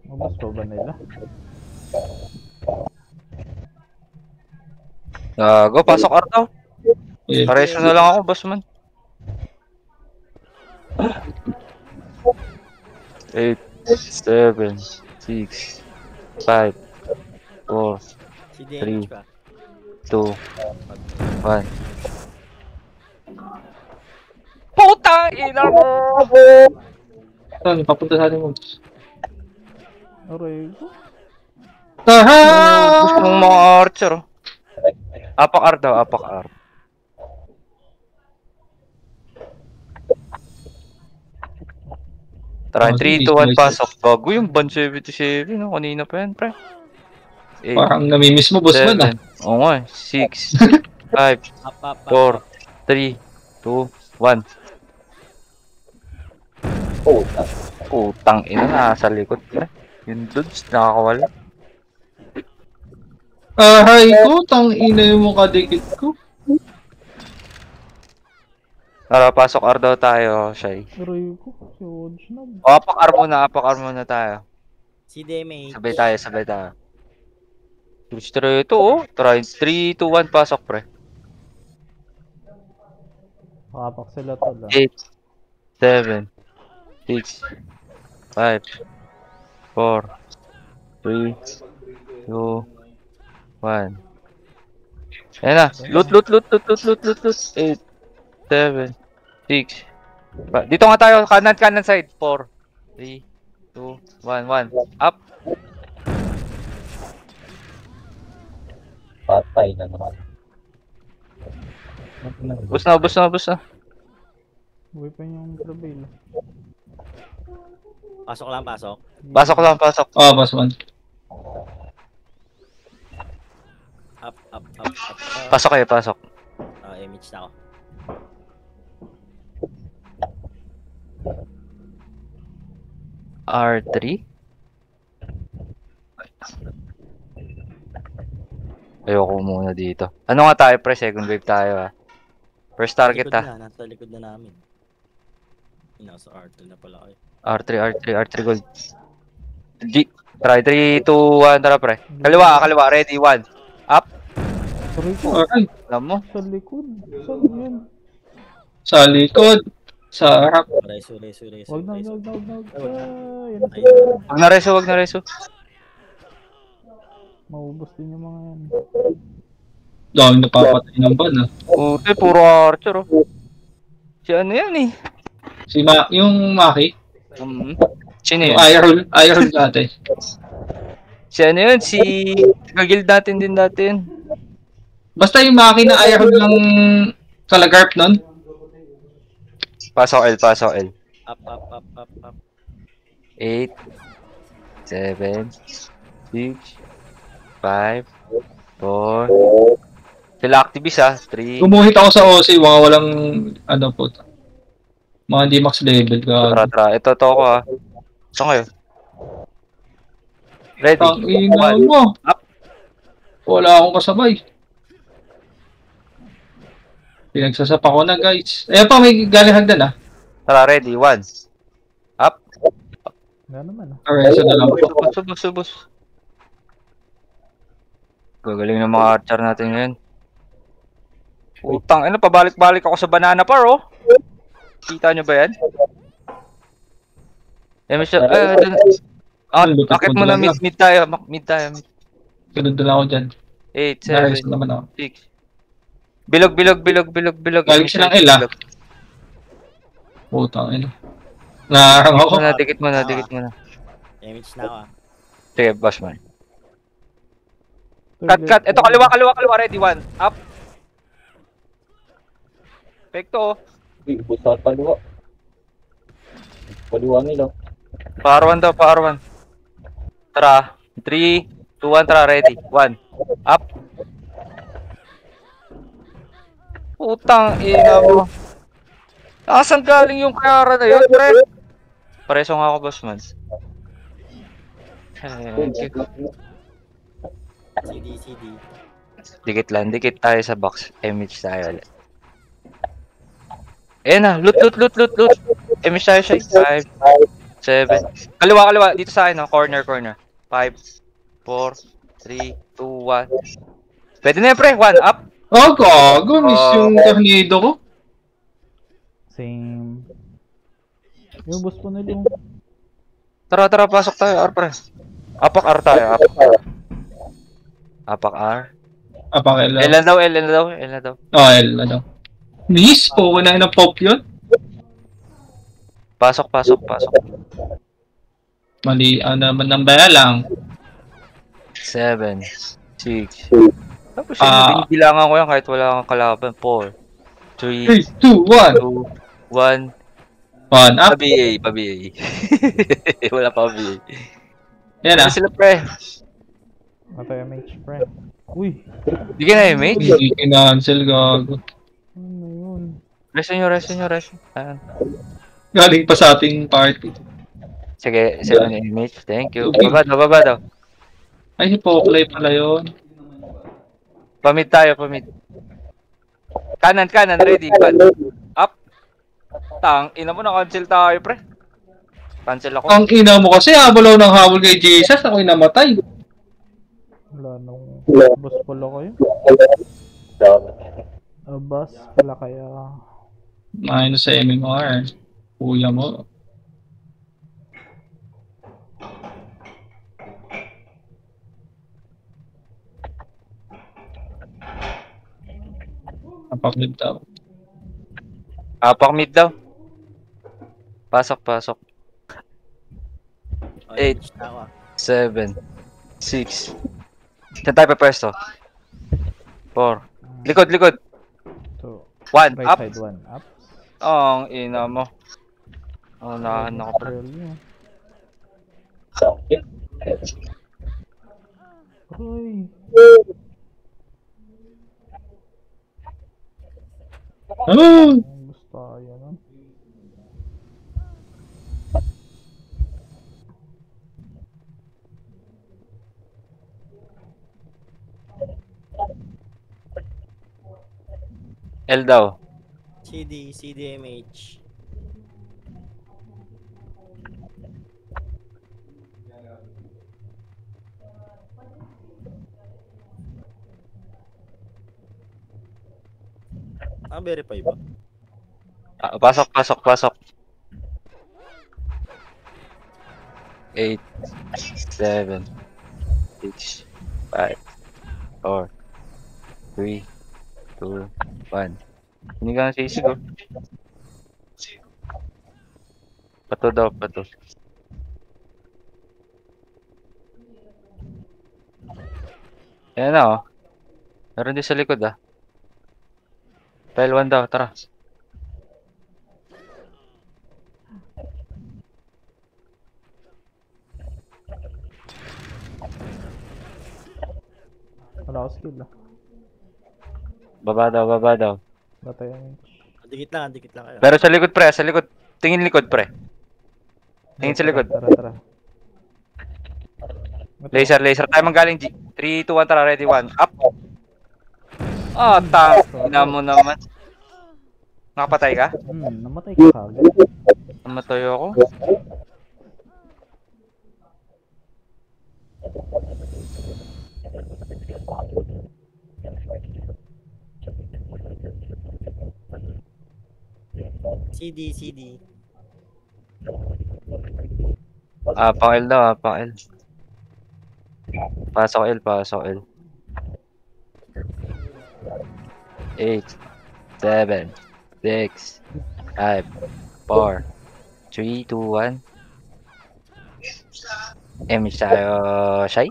[SPEAKER 5] Mabas pa ba nila?
[SPEAKER 1] Go, pasok, Ardo.
[SPEAKER 3] Eh,
[SPEAKER 1] Pareso na lang ako, boss man. 8, 7, 6, 5, 4,
[SPEAKER 7] Si DMH pa.
[SPEAKER 1] 2, 1. Putang ina mo!
[SPEAKER 3] saan, papunta sa atin mo.
[SPEAKER 5] Aray ko.
[SPEAKER 1] Gusto mong mga archer, oh. Apak R daw, apak R. Tara, 3, 2, 1, pasok. Bago yung ban 77, no? Kanina pa yan, pre. 8,
[SPEAKER 3] Parang namimiss mo, boss man ah.
[SPEAKER 1] 7, oo nga, 6, 5,
[SPEAKER 7] Up.
[SPEAKER 1] 4, 3, 2, 1. Putang ina, nasa likod, pre. Yung dudes, nakakawala.
[SPEAKER 3] Aray ko, tang ina mo kadikit ko.
[SPEAKER 1] Tara, pasok R daw tayo, Shy.
[SPEAKER 5] Aray ko. Si Odds na.
[SPEAKER 1] O, apak R muna tayo.
[SPEAKER 7] Si DMH.
[SPEAKER 1] Sabay tayo. Gusto ito, oh. Try 3, 2, 1, pasok, pre.
[SPEAKER 5] Makapak sila to lang.
[SPEAKER 1] 8, 7, 6, 5, 4, 3, 2, 1. Ayan na. Loot. 8, 7, 6. Dito nga tayo. Kanan side. 4, 3, 2, 1, 1. Up.
[SPEAKER 6] Patay na naman.
[SPEAKER 1] Bus na.
[SPEAKER 5] Uwi pa yung trabail.
[SPEAKER 7] Pasok lang, pasok.
[SPEAKER 1] Pasok lang.
[SPEAKER 3] Boss man.
[SPEAKER 7] Up.
[SPEAKER 1] Pasok kayo, pasok.
[SPEAKER 7] MH na ako.
[SPEAKER 1] R3. Ayoko muna dito. Ano nga tayo, pre? Second wave tayo, ah. First target, ah.
[SPEAKER 7] Nasa likod na namin. Nasa R2 na pala kayo.
[SPEAKER 1] R3 gold. G. Try 3, 2, 1. Tara, pre. Kaliwa. Ready, 1. Up.
[SPEAKER 5] Aray ko.
[SPEAKER 3] Aray,
[SPEAKER 1] Alam mo.
[SPEAKER 5] Sa likod. Saan yun?
[SPEAKER 3] sa likod, sa harap.
[SPEAKER 7] Reso.
[SPEAKER 5] Wag na. Yun na.
[SPEAKER 1] Wag na reso.
[SPEAKER 5] Maubos din yung mga yan.
[SPEAKER 3] Dami napapatay ng ban ah.
[SPEAKER 1] Puti, puro archer, oh. Si ano yan, eh?
[SPEAKER 3] Yung Maki,
[SPEAKER 1] Sino
[SPEAKER 3] yung
[SPEAKER 1] yun?
[SPEAKER 3] Iron dati.
[SPEAKER 1] Si ano yun? Si Kagil natin din dati yun.
[SPEAKER 3] Basta yung Maki na Iron lang kalagarp nun.
[SPEAKER 1] Pasok L.
[SPEAKER 7] Up.
[SPEAKER 1] 8, 7, 6, 5, 4. Sila activist, ah. 3.
[SPEAKER 3] Gumuhit ako sa OC, mga walang ano po. Mga hindi max level ka.
[SPEAKER 1] Tara. Ito to ako, ah. Saan kayo? Ready?
[SPEAKER 3] Ang ina
[SPEAKER 1] 1.
[SPEAKER 3] mo.
[SPEAKER 1] Up.
[SPEAKER 3] Wala akong kasabay. Pinagsasapa ko na guys. Ayan pa, may galing hagdan ah.
[SPEAKER 1] Tara, ready? 1. Up.
[SPEAKER 5] Nga naman ah.
[SPEAKER 3] Alright, so na lang po.
[SPEAKER 1] Subos. Gagaling ng mga archer natin ngayon. Utang, ano, pabalik-balik ako sa banana par, oh. Kita nyo ba yan? Eh, Michelle, akit mo na, mid tayo. Mid tayo.
[SPEAKER 3] Sunod na lang ako dyan.
[SPEAKER 1] 8,
[SPEAKER 3] Naris
[SPEAKER 1] 7,
[SPEAKER 3] naman ako.
[SPEAKER 1] 6. Bilog.
[SPEAKER 3] Galing siya ng L, ah. Putang ina. Naharang ako.
[SPEAKER 1] Dikit mo na.
[SPEAKER 7] Damage na ako ah.
[SPEAKER 1] Sige, boss man. Cut. Ito, kaliwa. Ready, 1. Up. Pekto, oh.
[SPEAKER 6] Uy, busat paliwa. Paliwa nila.
[SPEAKER 1] Power 1 daw, power 1. Tara. 3, 2, 1, tara. Ready. 1. Up. Putang ina mo. Asan galing yung kayara na yun, pre? Pareso nga ako, boss man. Thank you.
[SPEAKER 7] CD.
[SPEAKER 1] Dikit tayo sa box. Image tayo ulit. Ayan na, loot. Image tayo siya. 5, 7. Kaliwa. Dito sa akin, no? Corner. 5, 4, 3, 2, 1. Pwede na yun, pre. 1, up.
[SPEAKER 3] Oh, gago. Miss yung tornado ko.
[SPEAKER 5] Same. Yung boss po nila.
[SPEAKER 1] Tara, pasok tayo, R, pre. Apak R tayo, Apak R.
[SPEAKER 3] Apak L.
[SPEAKER 1] L na daw.
[SPEAKER 3] Oh, L na daw. Miss, po na ng pop yun.
[SPEAKER 1] Pasok.
[SPEAKER 3] Mali, naman ng baya lang.
[SPEAKER 1] 7, 6. Tapos yun, binibilangan ko yan kahit wala kang kalaban. 4, 3,
[SPEAKER 3] 3, 2, 1.
[SPEAKER 1] 1.
[SPEAKER 3] 1 up.
[SPEAKER 1] Pa-BA. Wala pa BA.
[SPEAKER 3] Yan ah.
[SPEAKER 1] Ano sila, pre?
[SPEAKER 5] Matay MH, pre. Uy!
[SPEAKER 1] Hindi ka na image?
[SPEAKER 3] Hindi kinancel, gago.
[SPEAKER 5] Ano yun?
[SPEAKER 1] Rest nyo. Ayan.
[SPEAKER 3] Galing pa sa ating party.
[SPEAKER 1] Sige, 7 image. Thank you. Baba daw.
[SPEAKER 3] Ay, hipoklay pala yun.
[SPEAKER 1] Pamid tayo. Kanan, ready. 1. Up. Tang, ina mo, na-cancel tayo, pre. Cancel ako.
[SPEAKER 3] Ang ina mo kasi, habol ng habol kay Jesus, ako'y namatay.
[SPEAKER 5] Wala nung boss pala kayo. Boss pala kaya.
[SPEAKER 3] Minus sa MMR. Kuya mo. Apak mid daw.
[SPEAKER 1] Apak mid daw. Pasok.
[SPEAKER 7] Oh,
[SPEAKER 1] 8,
[SPEAKER 7] damage na ako ah.
[SPEAKER 1] 7, 6. Saan tayo pa pwesto? 4. Likod. 1,
[SPEAKER 5] Right
[SPEAKER 1] up.
[SPEAKER 5] side 1, up.
[SPEAKER 1] Ang ina mo. Unahan ako, pre.
[SPEAKER 5] Trail niya.
[SPEAKER 6] Sakit.
[SPEAKER 5] Uy!
[SPEAKER 3] Ano?
[SPEAKER 5] Gusto tayo nun.
[SPEAKER 1] L daw.
[SPEAKER 7] CDMH. Verify ba?
[SPEAKER 1] Pasok. 8, 7, 6, 5, 4, 3, 2, 1. Hindi ka na sisig, oh. Pato daw. Ayan na, oh. Meron din sa likod, ah. File 1 daw, tara.
[SPEAKER 5] Wala ko skill ah.
[SPEAKER 1] Baba daw.
[SPEAKER 5] Batay MH.
[SPEAKER 7] Dikit lang kayo.
[SPEAKER 1] Pero sa likod, pre, sa likod. Tingin likod, pre. Tingin sa likod.
[SPEAKER 5] Tara.
[SPEAKER 1] Laser. Tayo manggaling G. 3, 2, 1, tara, ready, 1. Up. Ina mo naman. Nakapatay ka?
[SPEAKER 5] Namatay ka kagad.
[SPEAKER 1] Namatay ako.
[SPEAKER 7] CD.
[SPEAKER 1] Pang-L daw, pang-L. Pasok L, pasok L. 8, 7, 6, 5, 4, 3, 2, 1. Image tayo, Shai?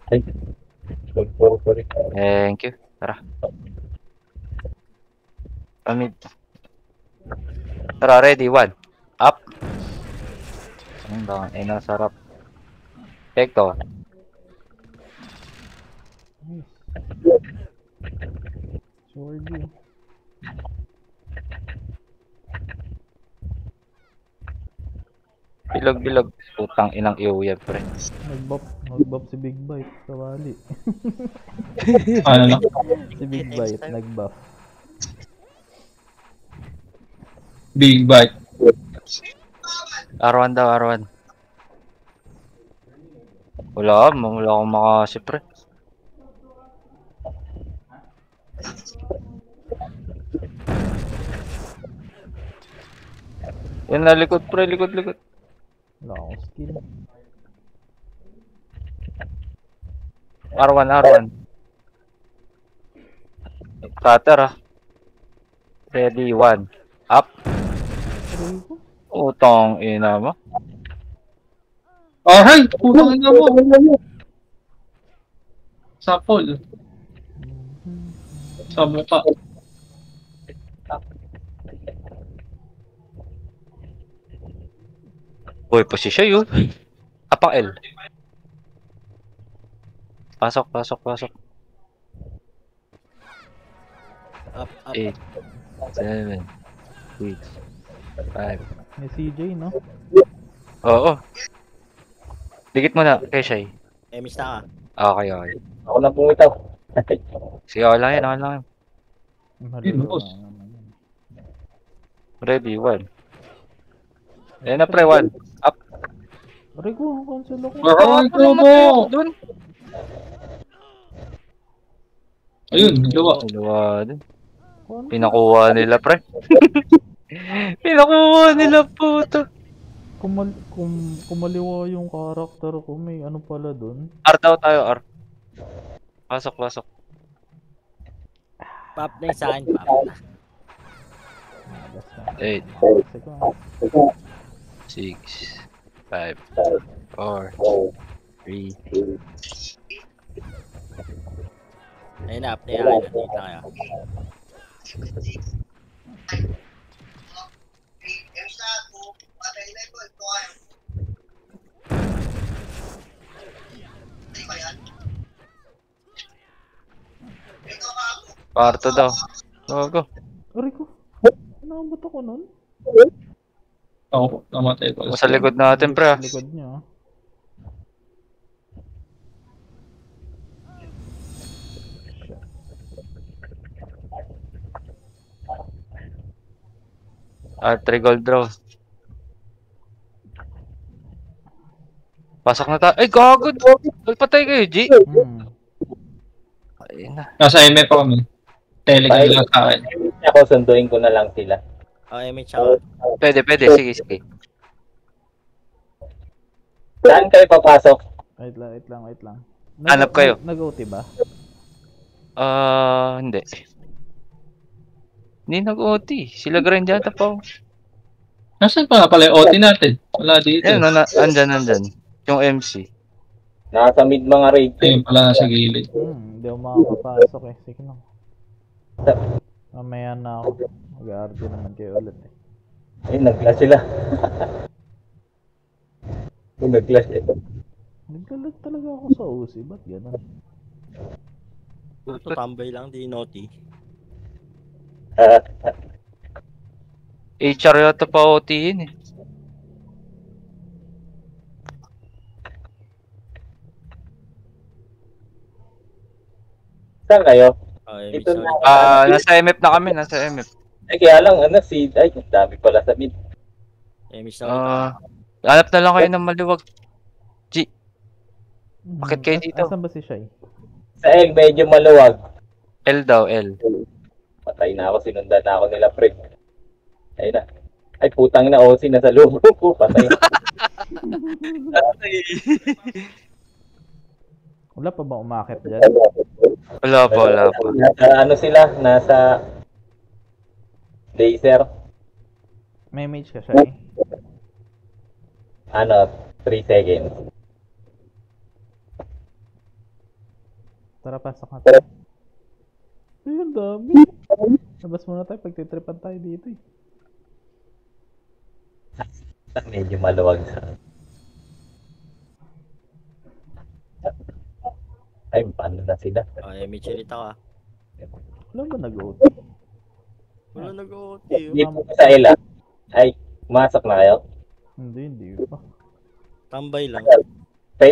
[SPEAKER 6] Sorry.
[SPEAKER 1] Thank you. Tara. Pamid. Tara, ready. 1. Up. Ang bang, nasarap. Eko.
[SPEAKER 5] Nice. Swordy.
[SPEAKER 1] Bilog. Putang inang iyo yan, pre.
[SPEAKER 5] Nag-buff si Big Bite sa wali.
[SPEAKER 3] Ano lang?
[SPEAKER 5] Si Big Bite, nag-buff.
[SPEAKER 3] Big bite.
[SPEAKER 1] R1 daw, R1. Wala akong makasi, pre. Yan na, likod, pre. Likod.
[SPEAKER 5] Wala akong skill.
[SPEAKER 1] R1. Cutter, Ready, 1. Up.
[SPEAKER 5] Aray ko.
[SPEAKER 1] Utang ina mo.
[SPEAKER 3] Aray! Putang ina mo! Sapol. Sa mukha.
[SPEAKER 1] Uy, posisyon yun. Apang L. Pasok.
[SPEAKER 7] Up.
[SPEAKER 1] 8, 7, 6, 5.
[SPEAKER 5] May CJ, no?
[SPEAKER 1] Oo. Dikit mo na, kay Shai.
[SPEAKER 7] Image na ka.
[SPEAKER 1] Okay.
[SPEAKER 6] Ako na pumitaw.
[SPEAKER 1] Sige, okay lang yan.
[SPEAKER 5] Malulungan
[SPEAKER 3] boss.
[SPEAKER 5] naman yun.
[SPEAKER 1] Ready, 1. Ayan na, pre, 1. Up.
[SPEAKER 5] Aray ko, cancel ako.
[SPEAKER 3] Aray ko mo!
[SPEAKER 1] Doon.
[SPEAKER 3] Ayun, dalawa.
[SPEAKER 1] Dalawa din.
[SPEAKER 5] Cancel.
[SPEAKER 1] Pinakuha nila, pre. Pinakuha nila, puto.
[SPEAKER 5] Kumaliwa yung karakter ko, may ano pala dun.
[SPEAKER 1] R daw tayo, R. Pasok.
[SPEAKER 7] Pop na yung sa akin, pop na.
[SPEAKER 5] Basta.
[SPEAKER 1] 8,
[SPEAKER 5] Kasi ko,
[SPEAKER 1] 6, 5, 4, 3.
[SPEAKER 7] Ayun na, up na yung akin. Dito na kayo.
[SPEAKER 1] Parto daw. Go.
[SPEAKER 5] aray ko. Nakabot ako nun?
[SPEAKER 3] Ako, namatay pala.
[SPEAKER 1] Sa likod natin, pre.
[SPEAKER 5] Sa likod niya.
[SPEAKER 1] R3 gold draw. Pasok na tayo. Ay, gago. Patay kayo, G. Ayun na.
[SPEAKER 3] Nasa MF pa kami. Telegram lang sa akin.
[SPEAKER 6] Ako, sunduin ko na lang sila.
[SPEAKER 7] Oh, image ako.
[SPEAKER 1] Pwede. Sige.
[SPEAKER 6] Saan kayo papasok?
[SPEAKER 5] Wait lang.
[SPEAKER 1] Hanap kayo.
[SPEAKER 5] Nag-OT ba?
[SPEAKER 1] Hindi. Hindi nag-OT. Sila grind yata pa.
[SPEAKER 3] Nasaan pa nga pala yung OT natin? Wala dito.
[SPEAKER 1] Ayun, andyan. Yung MC.
[SPEAKER 6] Nasa mid mga raid.
[SPEAKER 3] Ayun pala nasa gilid.
[SPEAKER 5] Hindi ako makakapasok eh. Sige lang. Mamaya na ako. Mag-RD naman kayo ulit eh.
[SPEAKER 6] Ay, nag-clash sila. Nag-clash eh.
[SPEAKER 5] Nagkalag talaga ako sa OC. Ba't gano'n?
[SPEAKER 7] Tutambay lang, di naughty.
[SPEAKER 1] HR yata pa OT-in eh.
[SPEAKER 6] Saan kayo?
[SPEAKER 7] Oh, image
[SPEAKER 6] Ito
[SPEAKER 7] na.
[SPEAKER 6] na.
[SPEAKER 1] Nasa MF na kami, nasa MF.
[SPEAKER 6] Ay, kaya lang, ay, ang dami pala sa mid.
[SPEAKER 7] Image na.
[SPEAKER 1] Hanap na lang kayo ng maliwag. G. Bakit kayo dito?
[SPEAKER 5] Asan ba si Shai?
[SPEAKER 6] Sa L, medyo maluwag.
[SPEAKER 1] L daw, L.
[SPEAKER 6] Patay na ako, sinundan na ako nila, pre. Ayun na. Ay, putang na, OC na sa loob ko. Patay.
[SPEAKER 5] Wala pa ba umakit dyan?
[SPEAKER 1] Wala pa, wala pa.
[SPEAKER 6] Nasa ano sila? Nasa laser.
[SPEAKER 5] May mage ka, Shai?
[SPEAKER 6] Ano, 3 seconds.
[SPEAKER 5] Tara, pasok na. Ay, ang dami. Labas muna tayo, pagtitripan tayo dito eh.
[SPEAKER 6] Medyo maluwag sa... Ay, paano na sila?
[SPEAKER 7] Oh, Mitch ulit ako ah.
[SPEAKER 5] Wala ba nag-OT?
[SPEAKER 7] Wala nag-OT.
[SPEAKER 6] Hindi po sa L, ah. Ay, pumasok na kayo.
[SPEAKER 5] Hindi pa.
[SPEAKER 7] Tambay lang.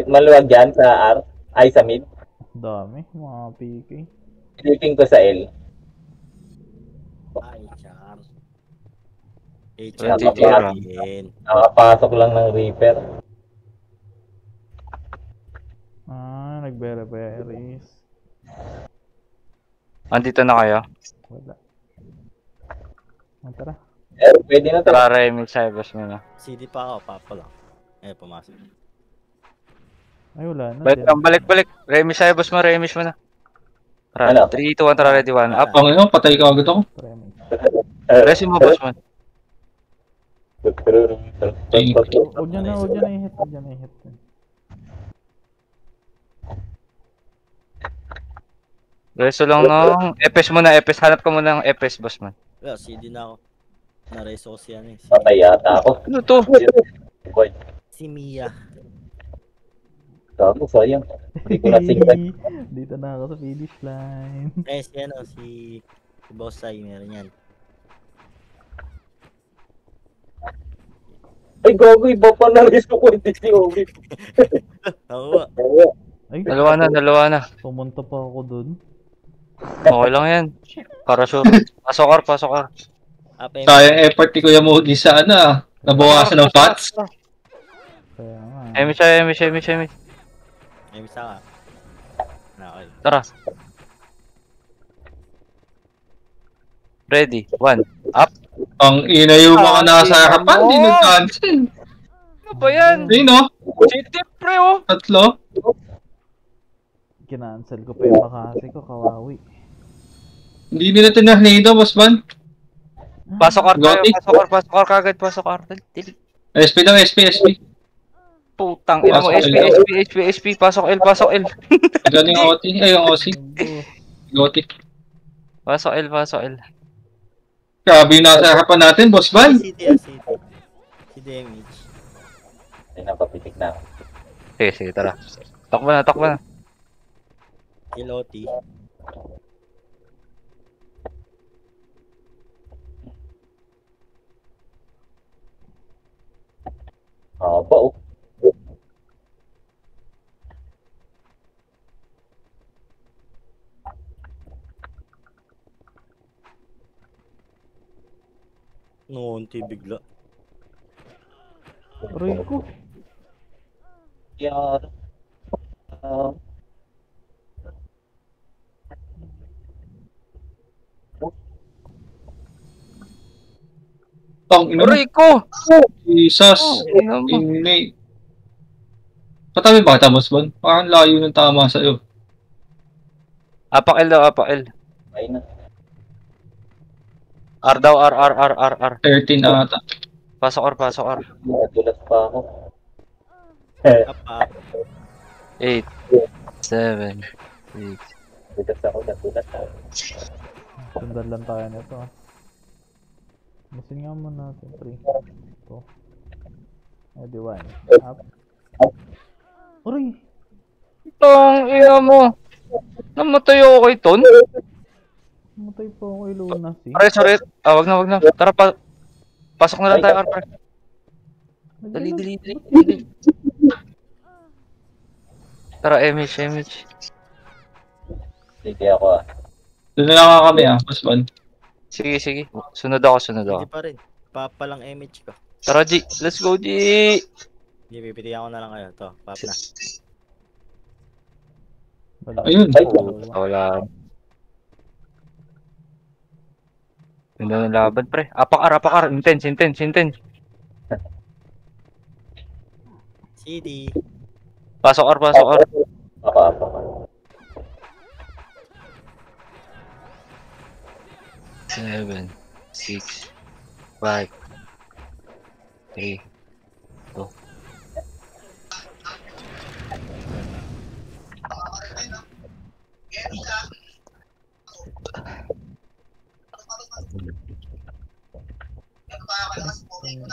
[SPEAKER 6] Maluwag dyan sa R. Ay, sa mid.
[SPEAKER 5] Dami, mga PK.
[SPEAKER 6] Sleeping ko sa L.
[SPEAKER 7] Ay, char.
[SPEAKER 1] Tira.
[SPEAKER 6] Nakapasok lang ng Reaper.
[SPEAKER 5] Nagbereberis.
[SPEAKER 1] Andito na kayo.
[SPEAKER 5] Wala. Tara.
[SPEAKER 6] Pwede na to.
[SPEAKER 1] Tara, Remy, Cybers mo na.
[SPEAKER 7] CD pa ako, papa lang. Pumasok.
[SPEAKER 5] Ay, wala na.
[SPEAKER 1] Balik. Remy, Cybers mo, Remy mo na. Tara,
[SPEAKER 6] Ano?
[SPEAKER 1] 3, 2, 1, tara, ready, 1, up.
[SPEAKER 3] Ang ino, patay ka agad ako.
[SPEAKER 1] Resi mo, boss man.
[SPEAKER 5] Huwag niya na i-hit.
[SPEAKER 1] Reso lang ng Epes muna, Epes. Hanap ka muna ng Epes, boss man.
[SPEAKER 7] Wala, CD na ako. Na-resource yan eh.
[SPEAKER 6] Patay yata ako.
[SPEAKER 1] Ano to?
[SPEAKER 6] Boy,
[SPEAKER 7] Si Mia.
[SPEAKER 6] gago, sayang. Hindi ko na single.
[SPEAKER 5] Dito na ako sa finish line.
[SPEAKER 7] Si Boss Sai, meron yan.
[SPEAKER 6] Ay, gago, iba pa na risk ko. Hindi si Obi.
[SPEAKER 7] Oo.
[SPEAKER 5] Ay,
[SPEAKER 1] Dalawa na.
[SPEAKER 5] pumunta pa ako dun.
[SPEAKER 1] Okay lang yan. Para sure. Pasok ka.
[SPEAKER 3] Sayang effort ni Kuya Mugi sa ano ah. Nabawasan ng fats.
[SPEAKER 5] Kaya nga.
[SPEAKER 1] Emi.
[SPEAKER 7] May misa ka. Okay.
[SPEAKER 1] Tara. Ready, 1, up.
[SPEAKER 3] Ang ina yung mga nasa harapan, di nag-cancel.
[SPEAKER 1] Ano ba yan?
[SPEAKER 3] Ayun no?
[SPEAKER 1] City pre, oh.
[SPEAKER 3] Tatlo.
[SPEAKER 5] Kinancel ko pa yung bakasi ko, kawawi.
[SPEAKER 3] Hindi nila tinahnido, boss man.
[SPEAKER 1] Pasok R tayo,
[SPEAKER 3] Gotik.
[SPEAKER 1] pasok R kagad, pasok R. Dili.
[SPEAKER 3] SP daw, SP.
[SPEAKER 1] Putang ina mo, SP, pasok L.
[SPEAKER 3] Galing ang OT, ay yung OC. Gotik.
[SPEAKER 1] Pasok L.
[SPEAKER 3] Grabe yung nasa harapan natin, boss man.
[SPEAKER 7] CD. Si Damage.
[SPEAKER 6] Ay, napapitik na ako.
[SPEAKER 1] Sige, tara. Takbo na.
[SPEAKER 7] Kill OT.
[SPEAKER 6] Haba, oh.
[SPEAKER 7] Nunti bigla.
[SPEAKER 5] Aray ko.
[SPEAKER 6] Yan.
[SPEAKER 3] Tang ina mo.
[SPEAKER 1] Rico!
[SPEAKER 3] Jesus.
[SPEAKER 1] Ina mo.
[SPEAKER 3] Inay. Patabi ba kita, boss man? Parang layo ng tama sa'yo.
[SPEAKER 1] Apak L daw, apak L.
[SPEAKER 6] Ay na.
[SPEAKER 1] R daw, R.
[SPEAKER 3] 13 ata.
[SPEAKER 1] Pasok R.
[SPEAKER 6] Nadulas pa ako.
[SPEAKER 7] Up.
[SPEAKER 1] 8, 7, 6.
[SPEAKER 6] Nadulas ako.
[SPEAKER 5] Sundan lang tayo nito ah. Masin nga muna natin. 3. Ito. Ready, 1. Up. Aray!
[SPEAKER 1] Tang ina mo. Namatay ako kay Ton.
[SPEAKER 5] Matay po ako kay Luna.
[SPEAKER 1] Sorry. Wag na. Tara, pasok na lang tayo, R. Dali. Tara, MH.
[SPEAKER 6] Sige ako, ah.
[SPEAKER 3] Doon na lang kami boss man.
[SPEAKER 1] Sige. Sunod ako.
[SPEAKER 7] Hindi pa rin. Papalang image ko.
[SPEAKER 1] Tara, G. Let's go, G.
[SPEAKER 7] Hindi, pipitiyan ko na lang kayo. Ito, pap na.
[SPEAKER 5] Wala.
[SPEAKER 3] Ayun.
[SPEAKER 1] Wala. Ganda ng laban, pre. Apakar. Intense.
[SPEAKER 7] CD.
[SPEAKER 1] Pasok R.
[SPEAKER 6] Ako.
[SPEAKER 1] 7, 6, 5, 3, 2.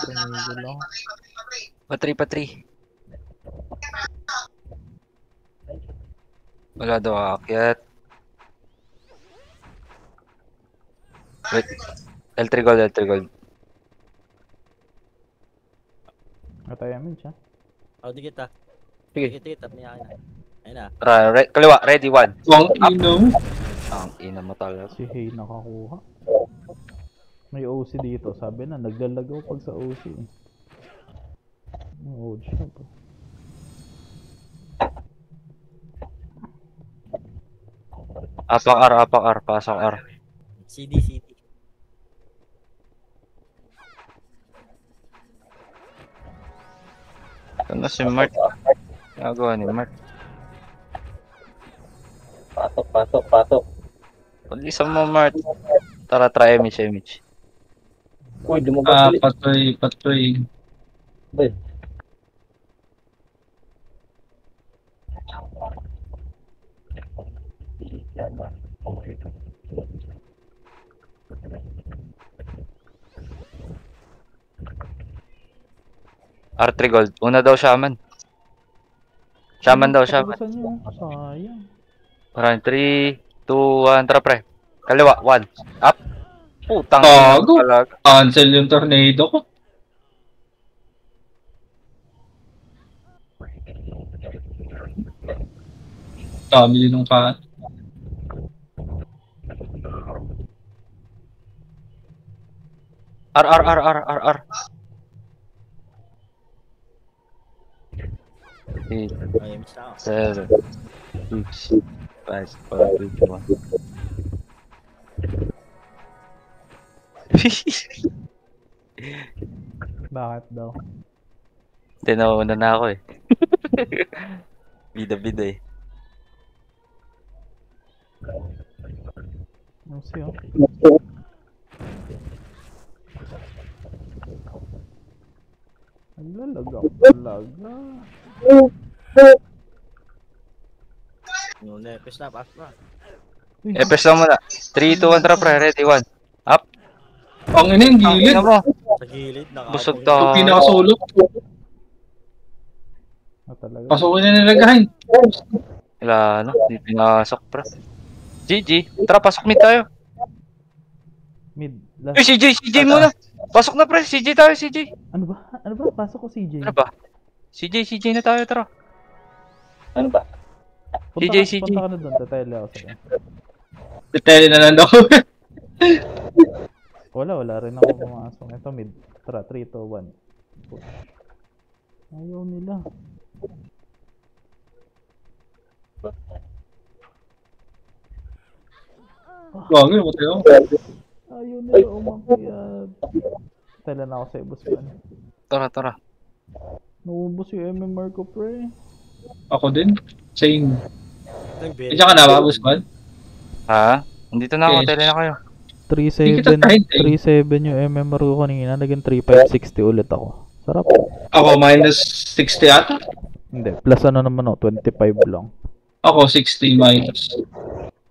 [SPEAKER 5] Tumigil lang.
[SPEAKER 1] Patri. Wala daw aakyat. Wait. L3 gold.
[SPEAKER 5] Katayamin siya.
[SPEAKER 7] O, di kita.
[SPEAKER 1] Sige.
[SPEAKER 7] Sige, tap niya akin. Ayun na.
[SPEAKER 1] Kaliwa, ready, 1.
[SPEAKER 3] Wang ino.
[SPEAKER 1] Ang ina mo talaga.
[SPEAKER 5] Si Hay nakakuha. May OC dito. Sabi na, naglalagaw pag sa OC. Oh, siya po.
[SPEAKER 1] Apak R. Pasok R.
[SPEAKER 7] CD.
[SPEAKER 1] Ito na si Mart. Nagawa ni Mart.
[SPEAKER 6] Pasok.
[SPEAKER 1] Pag-isa mo, Mart. Tara, try image.
[SPEAKER 6] Uy, lumabas ulit.
[SPEAKER 3] Patoy.
[SPEAKER 6] Uy.
[SPEAKER 1] R3 gold. Una daw shaman. Shaman daw.
[SPEAKER 5] Patagusan niyo. Sayang.
[SPEAKER 1] Parang 3, 2, 1. Tara, pre. Kaliwa, 1. Up. Putang
[SPEAKER 3] Gago.
[SPEAKER 1] talaga.
[SPEAKER 3] Cancel yung tornado ko. Dami din ng ka.
[SPEAKER 1] R. 8,
[SPEAKER 7] Ay, miss na ako.
[SPEAKER 1] 7, 6, 5, 4, 3, 2, 1.
[SPEAKER 5] Bakit daw?
[SPEAKER 1] Tinauna na ako eh. Bida eh.
[SPEAKER 5] Ano siya? Naglalagaw talaga.
[SPEAKER 7] Yung nepes na, pasok na.
[SPEAKER 1] Epes lang muna. 3, 2, 1, tara pre. Ready, 1. Up.
[SPEAKER 3] Ang ina yung
[SPEAKER 1] Ang
[SPEAKER 3] gilid.
[SPEAKER 1] ina mo.
[SPEAKER 7] Sa gilid,
[SPEAKER 1] Busog
[SPEAKER 7] nakapong.
[SPEAKER 1] to.
[SPEAKER 3] Yung pinakasulok.
[SPEAKER 5] Ah, talaga.
[SPEAKER 3] Pasukin na nilagahin.
[SPEAKER 1] Wala, di pinasok pre. GG. Tara, pasok mid tayo.
[SPEAKER 5] Mid.
[SPEAKER 1] Uy,
[SPEAKER 5] Last.
[SPEAKER 1] CJ muna. Pasok na pre. CJ tayo, CJ.
[SPEAKER 5] Ano ba? Pasok ko CJ.
[SPEAKER 1] Ano ba? CJ na tayo, tara.
[SPEAKER 6] Ano ba?
[SPEAKER 1] CJ.
[SPEAKER 5] Punta ka na doon. Tatayali ako sa'yo.
[SPEAKER 3] Detele na lang daw.
[SPEAKER 5] Wala rin ako pumasok. Ito mid. Tara, 3, 2, 1. Push. Ayaw nila.
[SPEAKER 3] Wag yun, matay ako.
[SPEAKER 5] Ayaw nila umakyat. Tala na ako sa boss man.
[SPEAKER 1] Tara.
[SPEAKER 5] Naubos yung MMR ko, pre.
[SPEAKER 3] Ako din. Same.
[SPEAKER 7] Very
[SPEAKER 3] Diyan ka na ba, Busman?
[SPEAKER 1] Ha? Nandito na ako.
[SPEAKER 3] Yes.
[SPEAKER 1] Tele na kayo.
[SPEAKER 5] 3-7 yung MMR ko kanina. Naging 3-5-60 ulit ako. Sarap.
[SPEAKER 3] Ako, minus 60 ata.
[SPEAKER 5] Hindi. Plus ano naman ako. 25 lang.
[SPEAKER 3] Ako, 60 minus.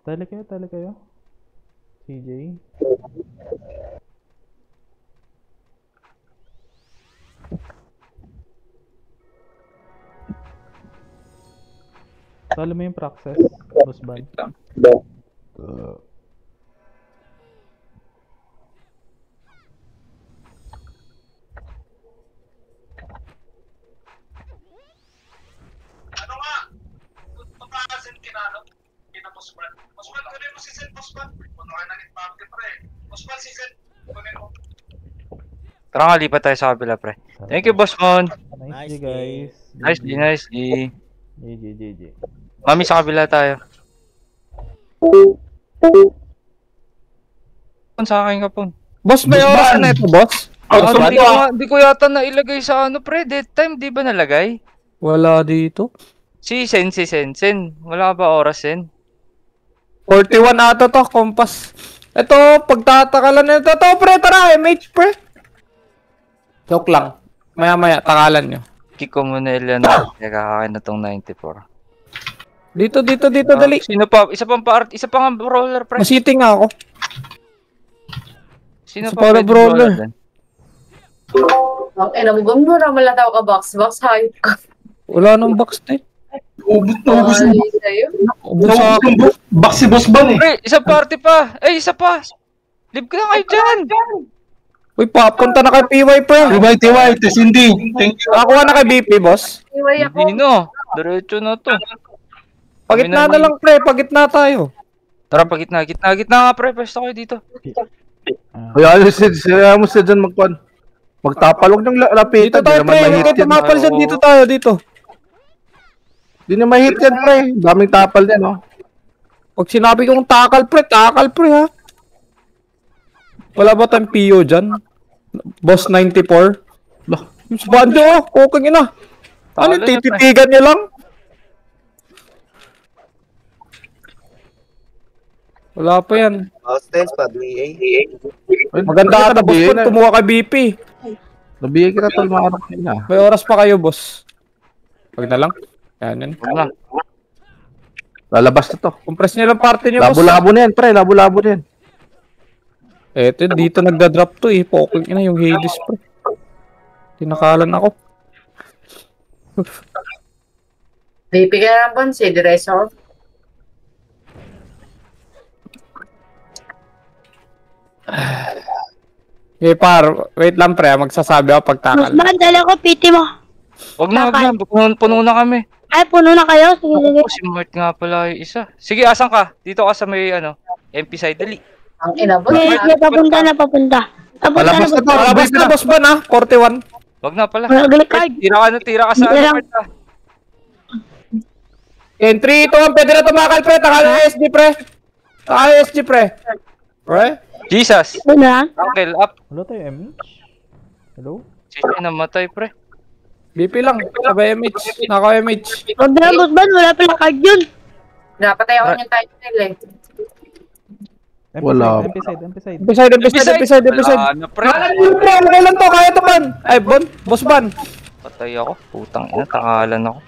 [SPEAKER 5] Tali kayo. CJ. Tali mo yung praxis. Boss ban.
[SPEAKER 1] Tara nga, lipat tayo sa kabila, pre. Thank you, Boss Mon.
[SPEAKER 5] Nice G, guys.
[SPEAKER 1] Nice G.
[SPEAKER 5] GG.
[SPEAKER 1] Mami, sa kabila tayo. Sa akin ka po.
[SPEAKER 8] Boss, may oras na ito, boss?
[SPEAKER 1] Hindi ko yata nailagay sa ano pre, dead time, di ba nalagay?
[SPEAKER 8] Wala dito.
[SPEAKER 1] Si Sen. Wala ba oras Sen?
[SPEAKER 8] 41 ata to, compass. Ito, pagtatakalan na ito. Ito, pre, tara, MH, pre. Joke lang. Maya-maya, takalan nyo.
[SPEAKER 1] Kick ko muna ilan na. Teka, kakain na tong 94.
[SPEAKER 8] Dito, dali.
[SPEAKER 1] Sino pa? Isa pang roller pre.
[SPEAKER 8] Masiting nga ako.
[SPEAKER 1] Sino
[SPEAKER 8] Isa
[SPEAKER 1] pa
[SPEAKER 8] pa na
[SPEAKER 1] pwede
[SPEAKER 8] brawler.
[SPEAKER 1] dyan?
[SPEAKER 2] Ang ina mo, gumura malataw ka box. Box, hayop ka.
[SPEAKER 8] Wala nang box na eh.
[SPEAKER 3] Ubus
[SPEAKER 2] Ay, sa'yo.
[SPEAKER 8] Ubus sa akin.
[SPEAKER 3] Box si Boss Ban eh.
[SPEAKER 1] Pre, isa party pa. Isa pa. Live ka na kayo dyan.
[SPEAKER 8] Uy, papunta na kay PY, pre.
[SPEAKER 3] TY, Cindy. Thank you.
[SPEAKER 8] Nakakuha na kay BP, boss.
[SPEAKER 2] Iway ako.
[SPEAKER 1] Hindi no. Diretso na to.
[SPEAKER 8] Pagitna na lang, pre. Pagitna tayo.
[SPEAKER 1] Tara, pagitna nga pre. Pwesto kayo dito.
[SPEAKER 4] Uy, ayos siya mo siya dyan magtapalog ng
[SPEAKER 8] Dito
[SPEAKER 4] lapitan.
[SPEAKER 8] tayo, pre. Huwag kayo tumapal dyan. Dito tayo, dito.
[SPEAKER 4] Di na mahit yan, pre. Daming tapal yan, oh.
[SPEAKER 8] Pag sinabi kong takal, pre, ha? Wala ba tayong PO dyan? Boss 94? Bah, yung bando, oh. Kukang ina. Ano,
[SPEAKER 1] Talo na,
[SPEAKER 8] tititigan niya lang? Wala pa yan.
[SPEAKER 7] Hostels pa, BA.
[SPEAKER 8] Maganda ata, boss ko. Tumuha kay BP.
[SPEAKER 4] Nabigay kita tol, mga anak na.
[SPEAKER 8] May oras pa kayo, boss. Wag na lang. Yan.
[SPEAKER 1] Huwag na.
[SPEAKER 4] Lalabas na to.
[SPEAKER 8] Compress niyo lang party niyo, boss.
[SPEAKER 4] Labo-labo na yan, pre. Labo-labo na yan.
[SPEAKER 8] Eto, dito nagda-drop to eh. Poking ina yung Hades, pre. Tinakalan ako.
[SPEAKER 2] Baby ka na bon, si Dresser.
[SPEAKER 8] Okay, par. Wait lang, pre. Magsasabi ako pagtakal.
[SPEAKER 9] Mas dala ko, piti mo.
[SPEAKER 1] Huwag na. Puno na kami.
[SPEAKER 9] Ay, puno na kayo. Sige, sige.
[SPEAKER 1] Si Mart nga pala yung isa. Sige, asan ka? Dito ka sa may MP side. Dali.
[SPEAKER 2] Ang ina bon.
[SPEAKER 9] Okay, sige, papunta na. Papunta
[SPEAKER 4] Palabas na to.
[SPEAKER 9] na.
[SPEAKER 8] Malabas na, boss ba na? 41.
[SPEAKER 1] Wag na pala.
[SPEAKER 9] Wala card.
[SPEAKER 1] Tira ka sa
[SPEAKER 9] Tira.
[SPEAKER 1] Mart ah.
[SPEAKER 8] Entry ito. Pwede na tumakal, pre. Takal SG, pre. Takal SG, pre. Pre?
[SPEAKER 1] Jesus.
[SPEAKER 9] Ito na.
[SPEAKER 1] Uncle up.
[SPEAKER 5] Wala tayo MH? Hello?
[SPEAKER 1] Sino namatay pre?
[SPEAKER 8] BP lang. Sabay MH. Nako MH.
[SPEAKER 9] Huwag na, boss ban. Wala pala card yun.
[SPEAKER 2] Napatay ako yung title eh.
[SPEAKER 4] Wala.
[SPEAKER 5] MP side.
[SPEAKER 8] Episode.
[SPEAKER 1] Wala na pre.
[SPEAKER 8] Pre, okay lang to. Kaya to, man. Ay, boss ban.
[SPEAKER 1] Patay ako. Putang ina. Takalan ako.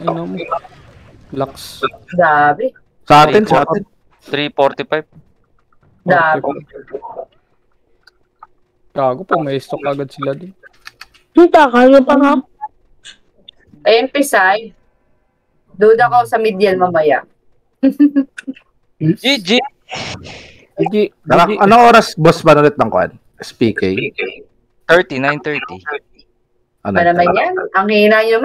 [SPEAKER 8] Ano mo? Lux.
[SPEAKER 2] Dabi.
[SPEAKER 4] Sa atin.
[SPEAKER 1] 345.
[SPEAKER 2] Dabi.
[SPEAKER 8] Gago po. May stock agad sila din.
[SPEAKER 9] Kita, kayo pa nga.
[SPEAKER 2] AMP side. Duda ko sa median mamaya.
[SPEAKER 1] GG.
[SPEAKER 8] GG.
[SPEAKER 4] Anong oras, boss ba ulit ng kuan? SPK?
[SPEAKER 1] 9:30.
[SPEAKER 4] Ano?
[SPEAKER 2] Ano naman yan? Ang hina nyo